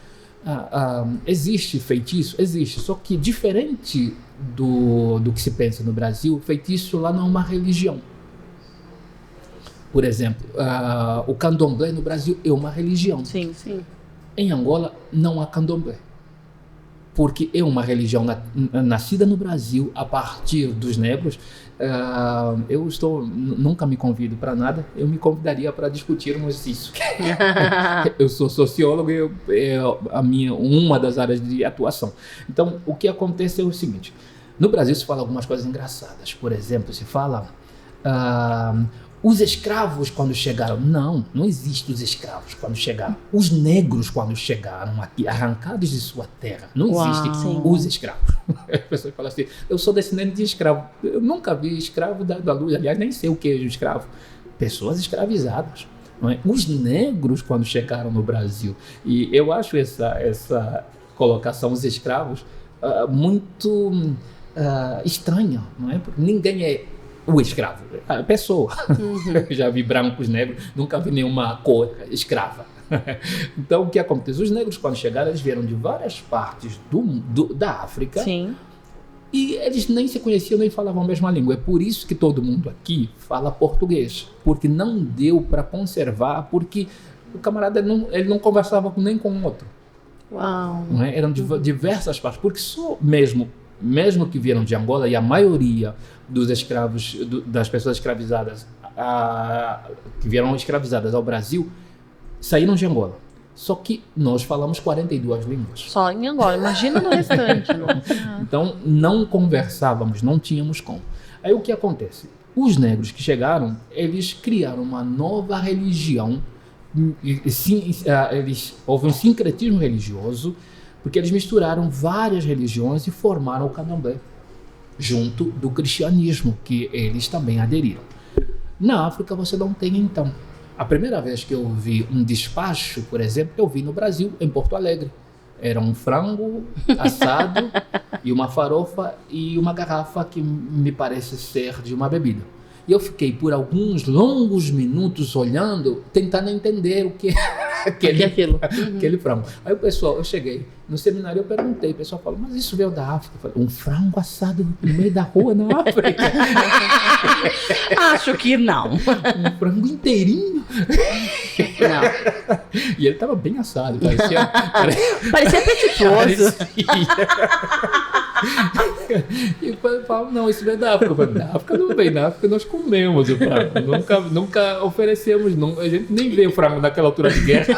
existe feitiço? Existe. Só que diferente do que se pensa no Brasil, feitiço lá não é uma religião. Por exemplo, o candomblé no Brasil é uma religião. Sim. Em Angola não há candomblé. Porque é uma religião nascida no Brasil a partir dos negros. Nunca me convido para nada, eu me convidaria para discutirmos isso. Eu sou sociólogo e uma das áreas de atuação. Então, o que acontece é o seguinte: no Brasil se fala algumas coisas engraçadas. Por exemplo, se fala os escravos quando chegaram. Não existem os escravos quando chegaram. Os negros quando chegaram aqui, arrancados de sua terra. Não existem os escravos. As pessoas falam assim, eu sou descendente de escravo. Eu nunca vi escravo da luz. Aliás, nem sei o que é um escravo. Pessoas escravizadas. Não é? Os negros quando chegaram no Brasil. E eu acho essa colocação, os escravos, muito estranha. Não é? Porque ninguém é o escravo, a pessoa. Já vi brancos, negros, nunca vi nenhuma cor escrava. Então, o que acontece? Os negros, quando chegaram, eles vieram de várias partes da África. Sim. E eles nem se conheciam, nem falavam a mesma língua. É por isso que todo mundo aqui fala português. Porque não deu para conservar, porque o camarada ele não conversava nem com o outro. Uau! Não é? Eram diversas partes. Porque só mesmo que vieram de Angola, e a maioria dos escravos, das pessoas escravizadas, que vieram escravizadas ao Brasil, saíram de Angola. Só que nós falamos 42 línguas. Só em Angola, imagina no restante. Então, não conversávamos, não tínhamos como. Aí o que acontece? Os negros que chegaram, eles criaram uma nova religião. Houve um sincretismo religioso, porque eles misturaram várias religiões e formaram o candomblé, junto do cristianismo, que eles também aderiram. Na África você não tem, então. A primeira vez que eu vi um despacho, por exemplo, eu vi no Brasil, em Porto Alegre. Era um frango assado e uma farofa e uma garrafa que me parece ser de uma bebida. E eu fiquei por alguns longos minutos olhando, tentando entender o que é aquele frango. Aí eu cheguei no seminário, eu perguntei, o pessoal falou, mas isso veio da África? Eu falei, um frango assado no meio da rua na África? Acho que não. Um frango inteirinho? Não. E ele estava bem assado, Parecia apetitoso. E eu falo, não, isso vem da África. Eu falo, da África não vem, da África nós comemos o frango. Nunca oferecemos, a gente nem vê o frango naquela altura de guerra.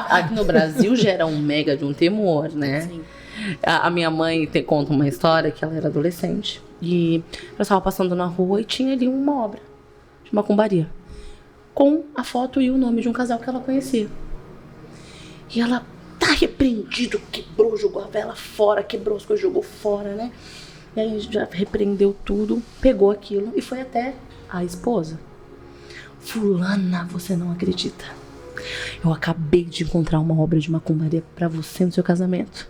Aqui no Brasil gera um mega de um temor, né? Sim. A minha mãe conta uma história que ela era adolescente e ela estava passando na rua e tinha ali uma obra de macumbaria com a foto e o nome de um casal que ela conhecia. E ela tá repreendido, quebrou, jogou a vela fora, quebrou as coisas, jogou fora, né? E aí já repreendeu tudo, pegou aquilo e foi até a esposa. fulana, você não acredita. Eu acabei de encontrar uma obra de macumbaria pra você no seu casamento.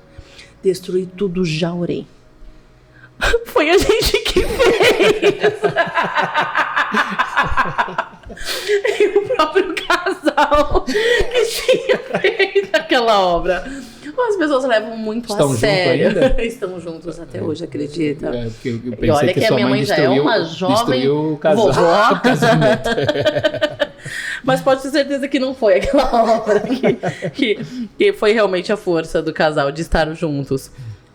Destruí tudo, já orei. Foi a gente que fez. E o próprio casal que tinha feito aquela obra. As pessoas levam muito a sério. Ainda? Estão juntos até hoje, acredita? Porque eu pensei E olha que a sua minha mãe já é uma jovem o vovó. o casamento. Mas pode ter certeza que não foi aquela obra que foi realmente a força do casal de estar juntos.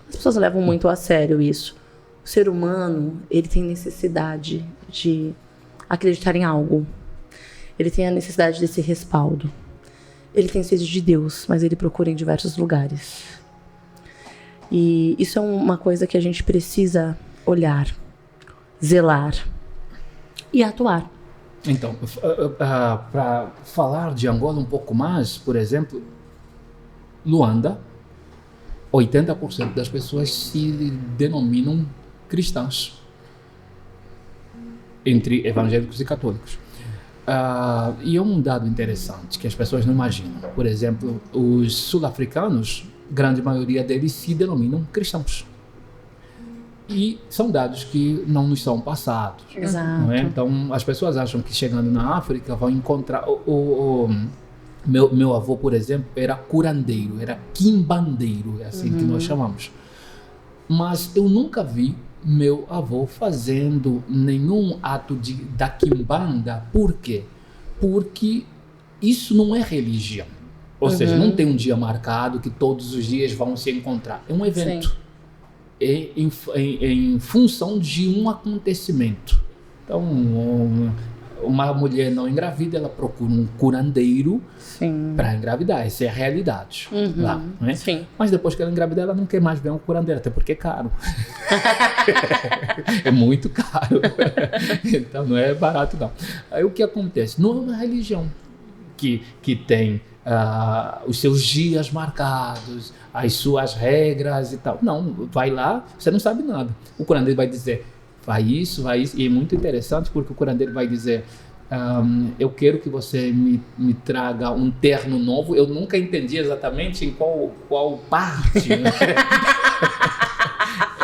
As pessoas levam muito a sério isso. O ser humano, ele tem necessidade de acreditar em algo. Ele tem a necessidade desse respaldo. Ele tem sede de Deus, mas ele procura em diversos lugares. E isso é uma coisa que a gente precisa olhar, zelar e atuar. Então, para falar de Angola um pouco mais, por exemplo, Luanda, 80% das pessoas se denominam cristãos, entre evangélicos e católicos. E é um dado interessante que as pessoas não imaginam. Por exemplo, os sul-africanos, grande maioria deles se denominam cristãos. E são dados que não nos são passados. Exato. Não é? Então, as pessoas acham que chegando na África vão encontrar... Meu avô, por exemplo, era curandeiro, era quimbandeiro, é assim que nós chamamos. Mas eu nunca vi meu avô fazendo nenhum ato da quimbanda. Por quê? Porque isso não é religião. Ou seja, não tem um dia marcado que todos os dias vão se encontrar. É um evento. Sim. Em função de um acontecimento. Então, uma mulher não engravida, ela procura um curandeiro para engravidar. Essa é a realidade. Lá, não é? Sim. Mas depois que ela engravidar, ela não quer mais ver um curandeiro, até porque é caro. É muito caro. Então não é barato, não. Aí o que acontece? Não é uma religião que tem os seus dias marcados, as suas regras e tal. Não, vai lá, você não sabe nada. O curandeiro vai dizer, vai isso. E é muito interessante porque o curandeiro vai dizer, eu quero que você me traga um terno novo. Eu nunca entendi exatamente em qual parte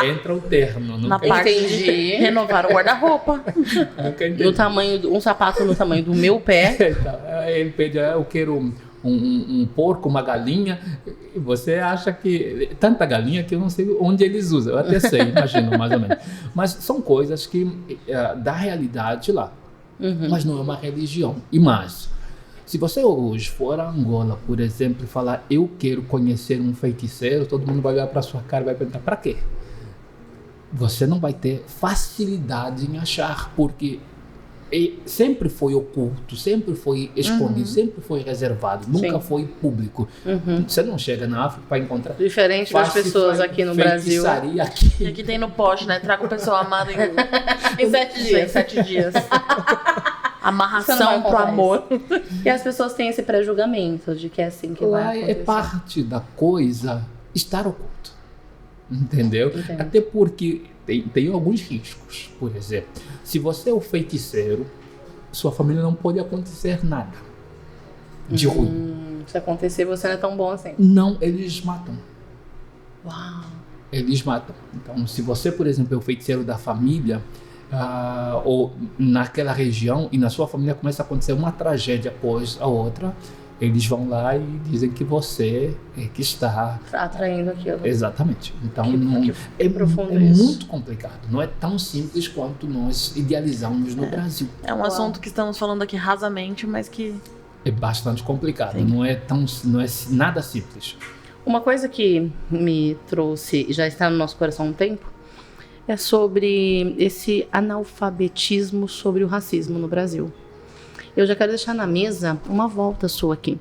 entra o terno. Na parte de renovar o guarda-roupa. Nunca entendi. Do tamanho, um sapato no tamanho do meu pé. Então, ele pede, eu quero um porco, uma galinha, e você acha que tanta galinha que eu não sei onde eles usam. Eu até sei, imagino mais ou menos. Mas são coisas que da realidade lá. Mas não é uma religião. E mais, se você hoje for a Angola, por exemplo, e falar, eu quero conhecer um feiticeiro, todo mundo vai olhar para sua cara e vai perguntar, para quê? Você não vai ter facilidade em achar, porque sempre foi oculto, sempre foi escondido, sempre foi reservado, nunca foi público. Você não chega na África para encontrar. Diferente das pessoas aqui no Brasil. E aqui tem no poste, né? Traga o pessoal amado em 7 dias. 7 dias. Amarração pro amor. E as pessoas têm esse pré-julgamento de que é assim que vai acontecer. É parte da coisa estar oculto. Entendeu? Entendo. Até porque tem alguns riscos. Por exemplo, se você é o feiticeiro, sua família não pode acontecer nada de ruim. Se acontecer, você não é tão bom assim. Não, eles matam. Uau. Eles matam. Então, se você, por exemplo, é o feiticeiro da família, ou naquela região, e na sua família começa a acontecer uma tragédia após a outra, eles vão lá e dizem que você é que está atraindo aquilo. Exatamente. Então é muito complicado. Não é tão simples quanto nós idealizamos no Brasil. É um assunto que estamos falando aqui rasamente, mas que é bastante complicado. Não é nada simples. Uma coisa que me trouxe e já está no nosso coração há um tempo é sobre esse analfabetismo sobre o racismo no Brasil. Eu já quero deixar na mesa uma volta sua aqui,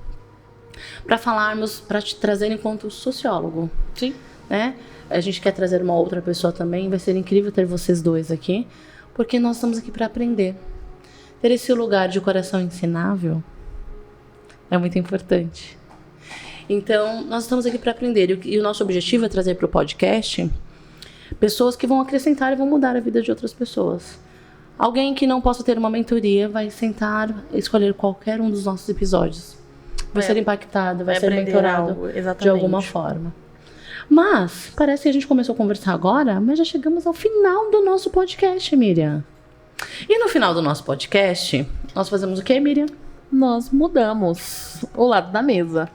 para falarmos, para te trazer enquanto sociólogo. Sim. Né? A gente quer trazer uma outra pessoa também, vai ser incrível ter vocês dois aqui, porque nós estamos aqui para aprender. Ter esse lugar de coração ensinável é muito importante. Então, nós estamos aqui para aprender, e o nosso objetivo é trazer para o podcast pessoas que vão acrescentar e vão mudar a vida de outras pessoas. Alguém que não possa ter uma mentoria vai sentar, escolher qualquer um dos nossos episódios. Vai ser impactado, vai ser aprender mentorado algo, exatamente. de alguma forma. Mas, parece que a gente começou a conversar agora, mas já chegamos ao final do nosso podcast, Miriam. E no final do nosso podcast, nós fazemos o quê, Miriam? Nós mudamos o lado da mesa.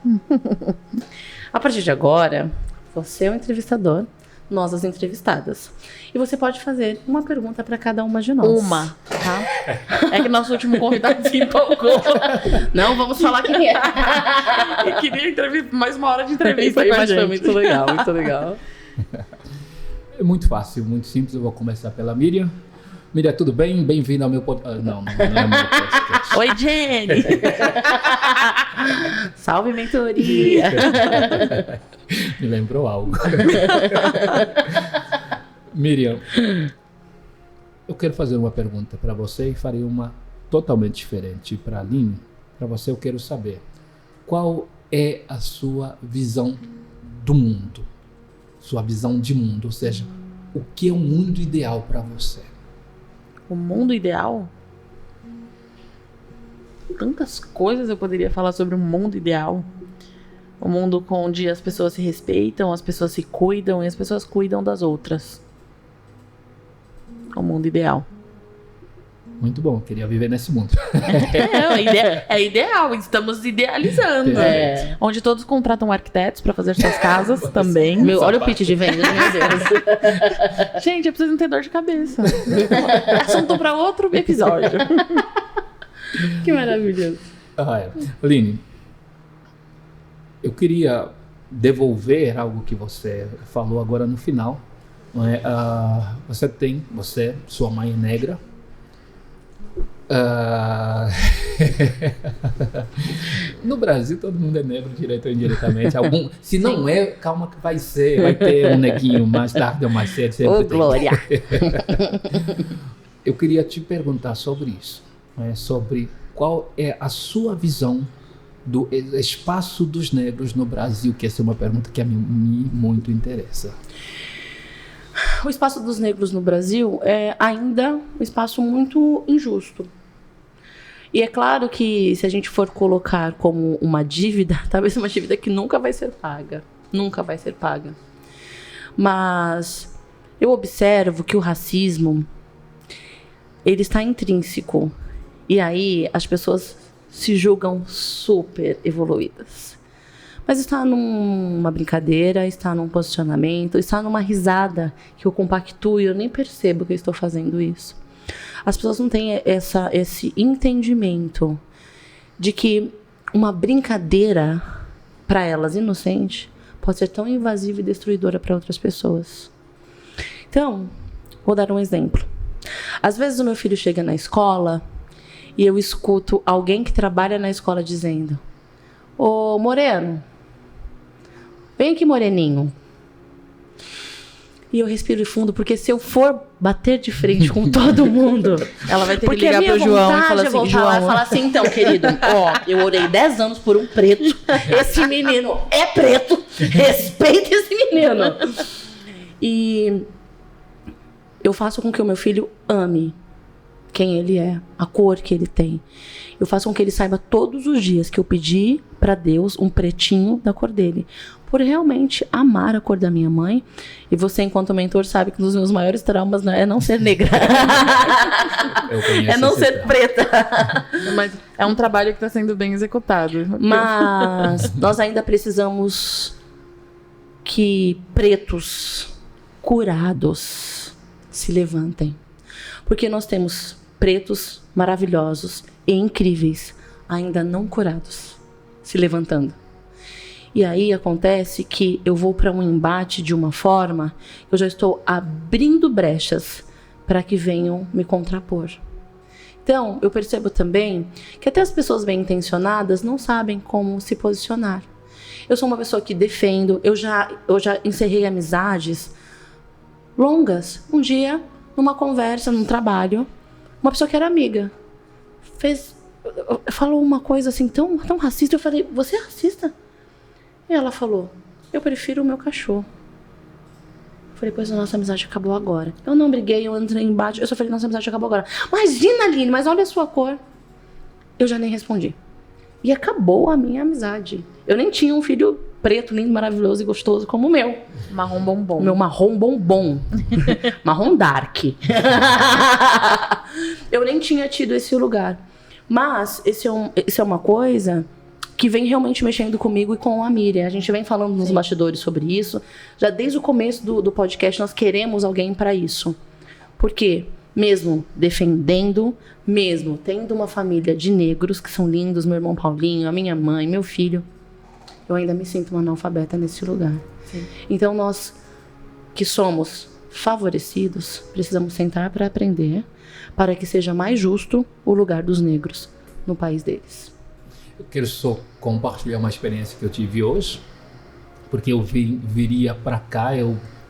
A partir de agora, você é o entrevistador, nós as entrevistadas. E você pode fazer uma pergunta para cada uma de nós. Uma, tá? É que nosso último convidado se empolgou. Não vamos falar quem é. Eu queria mais uma hora de entrevista Isso aí, com a mas gente. foi muito legal, muito legal. É muito fácil, muito simples. Eu vou começar pela Miriam. Miriam, tudo bem? Bem-vindo ao meu podcast. Não é meu podcast. Oi, Jenny! Salve, mentoria! Me lembrou algo. Miriam, eu quero fazer uma pergunta para você e farei uma totalmente diferente para a Aline. Para você eu quero saber qual é a sua visão do mundo, sua visão de mundo, ou seja, o que é um mundo ideal para você? O mundo ideal? Tantas coisas eu poderia falar sobre um mundo ideal. Um mundo onde as pessoas se respeitam, as pessoas se cuidam e as pessoas cuidam das outras. O mundo ideal. Muito bom, eu queria viver nesse mundo. É ideal, estamos idealizando. É. Onde todos contratam arquitetos para fazer suas casas também. Olha o pitch de venda, meu Deus. Gente, eu preciso não ter dor de cabeça. Assunto para outro episódio. Que maravilhoso. Aline, eu queria devolver algo que você falou agora no final. Não é? Sua mãe é negra. No Brasil todo mundo é negro, direto ou indiretamente. Se não é, calma que vai ter um neguinho mais tarde ou mais cedo. Ô, Glória! Eu queria te perguntar sobre isso, né? Sobre qual é a sua visão do espaço dos negros no Brasil, que essa é uma pergunta que a mim muito interessa. O espaço dos negros no Brasil é ainda um espaço muito injusto. E é claro que se a gente for colocar como uma dívida, talvez uma dívida que nunca vai ser paga. Nunca vai ser paga. Mas eu observo que o racismo, ele está intrínseco. E aí as pessoas se julgam super evoluídas. Mas está numa brincadeira, está num posicionamento, está numa risada que eu compactuo e eu nem percebo que eu estou fazendo isso. As pessoas não têm esse entendimento de que uma brincadeira, para elas inocente, pode ser tão invasiva e destruidora para outras pessoas. Então, vou dar um exemplo. Às vezes o meu filho chega na escola e eu escuto alguém que trabalha na escola dizendo: "Ô, Moreno, vem aqui, moreninho." E eu respiro fundo, porque se eu for bater de frente com todo mundo, Ela vai ter que porque ligar a minha pro João e vontade falar é assim: voltar lá e João, falar assim: "Então, querido, ó, eu orei 10 anos por um preto, esse menino é preto, respeita esse menino." E eu faço com que o meu filho ame quem ele é, a cor que ele tem. Eu faço com que ele saiba todos os dias que eu pedi para Deus um pretinho da cor dele, por realmente amar a cor da minha mãe. E você, enquanto mentor, sabe que um dos meus maiores traumas não é não ser negra, é não ser preta. mas é um trabalho que está sendo bem executado. Mas nós ainda precisamos que pretos curados se levantem. Porque nós temos pretos maravilhosos e incríveis, ainda não curados, se levantando. E aí acontece que eu vou para um embate de uma forma que eu já estou abrindo brechas para que venham me contrapor. Então, eu percebo também que até as pessoas bem intencionadas não sabem como se posicionar. Eu sou uma pessoa que defendo, eu já encerrei amizades longas. Um dia, numa conversa, num trabalho, uma pessoa que era amiga falou uma coisa assim tão racista. Eu falei: "Você é racista?" E ela falou: "Eu prefiro o meu cachorro." Eu falei, pois a nossa amizade acabou agora. Eu não briguei, eu entrei embaixo, eu só falei, nossa amizade acabou agora. Imagina, Aline, mas olha a sua cor. Eu já nem respondi. E acabou a minha amizade. Eu nem tinha um filho preto, lindo, maravilhoso e gostoso como o meu. Marrom bombom. Meu marrom bombom. Marrom dark. Eu nem tinha tido esse lugar. Mas isso é uma coisa que vem realmente mexendo comigo e com a Miriam. A gente vem falando nos bastidores sobre isso. Já desde o começo do podcast, nós queremos alguém para isso. Por quê? Mesmo defendendo, mesmo tendo uma família de negros que são lindos, meu irmão Paulinho, a minha mãe, meu filho, eu ainda me sinto uma analfabeta nesse lugar. Sim. Então nós que somos favorecidos, precisamos sentar para aprender, para que seja mais justo o lugar dos negros no país deles. Eu quero só compartilhar uma experiência que eu tive hoje, porque eu viria para cá,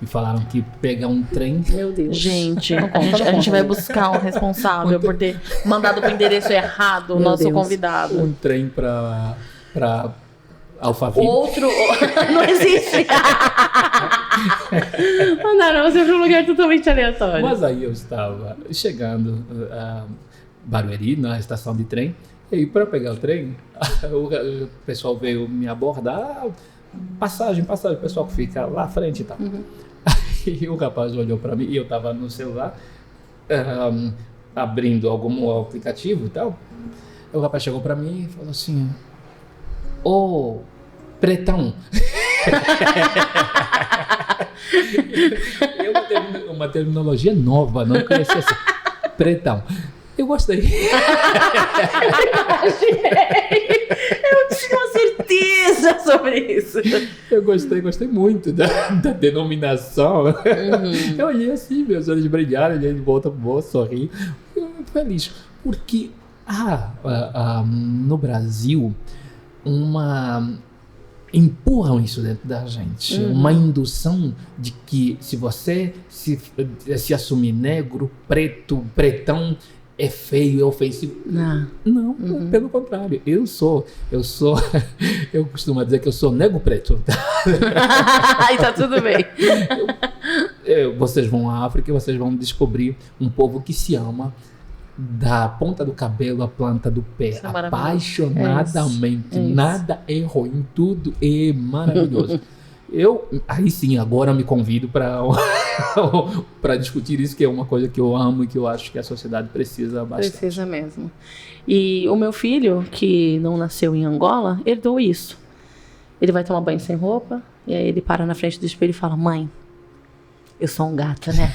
me falaram que pegar um trem. Meu Deus. Gente, a gente vai buscar um responsável por ter mandado pro endereço errado o nosso convidado. Um trem para Alphaville. Outro. Não existe. Mandaram você para um lugar totalmente aleatório. Mas aí eu estava chegando a Barueri, na estação de trem, e para pegar o trem, o pessoal veio me abordar. Passagem, o pessoal que fica lá à frente e tal. Aí o rapaz olhou para mim e eu estava no celular, abrindo algum aplicativo e tal. O rapaz chegou para mim e falou assim: ô, pretão. Uma terminologia nova, não conhecia assim. Pretão. Eu gostei. Eu tinha certeza sobre isso. Eu gostei muito da denominação. Eu olhei assim, meus olhos brilharam, olhei de volta pro bolso, sorri. Eu fico feliz. Porque no Brasil, empurram isso dentro da gente. Uma indução de que se você se assumir negro, preto, pretão, é feio, é ofensivo. Não, pelo contrário. Eu costumo dizer que eu sou nego preto. E tá tudo bem. Vocês vão à África e vocês vão descobrir um povo que se ama da ponta do cabelo à planta do pé, apaixonadamente. Nada é ruim, tudo é maravilhoso. Aí sim, agora eu me convido para discutir isso, que é uma coisa que eu amo e que eu acho que a sociedade precisa bastante. Precisa mesmo. E o meu filho, que não nasceu em Angola, herdou isso. Ele vai tomar banho sem roupa, e aí ele para na frente do espelho e fala: mãe, eu sou um gato, né?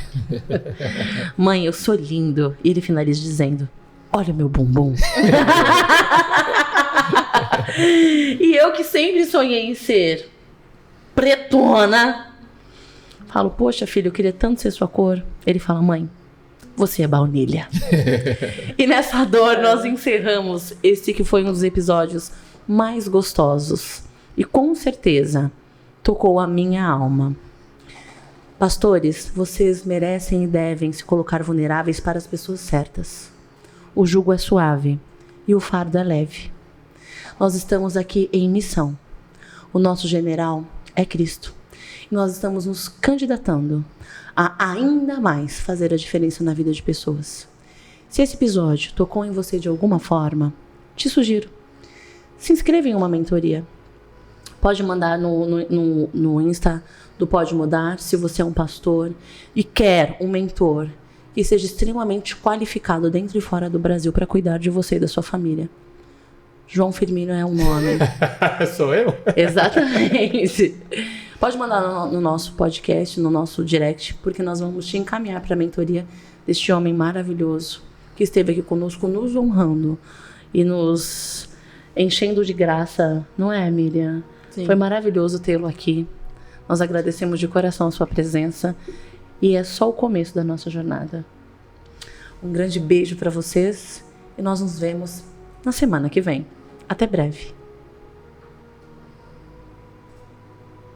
Mãe, eu sou lindo. E ele finaliza dizendo: olha o meu bumbum. E eu que sempre sonhei em ser pretona, falo: poxa, filho, eu queria tanto ser sua cor. Ele fala: mãe, você é baunilha. E nessa dor nós encerramos esse que foi um dos episódios mais gostosos e com certeza tocou a minha alma. Pastores, vocês merecem e devem se colocar vulneráveis para as pessoas certas. O jugo é suave e o fardo é leve. Nós estamos aqui em missão. O nosso general é Cristo. E nós estamos nos candidatando a ainda mais fazer a diferença na vida de pessoas. Se esse episódio tocou em você de alguma forma, te sugiro, se inscreva em uma mentoria. Pode mandar no Insta do Pode Mudar, se você é um pastor e quer um mentor que seja extremamente qualificado dentro e fora do Brasil para cuidar de você e da sua família. João Firmino é um nome. Sou eu? Exatamente. Pode mandar no nosso podcast, no nosso direct, porque nós vamos te encaminhar para a mentoria deste homem maravilhoso que esteve aqui conosco, nos honrando e nos enchendo de graça. Não é, Miriam? Sim. Foi maravilhoso tê-lo aqui. Nós agradecemos de coração a sua presença e é só o começo da nossa jornada. Um grande beijo para vocês e nós nos vemos na semana que vem. Até breve.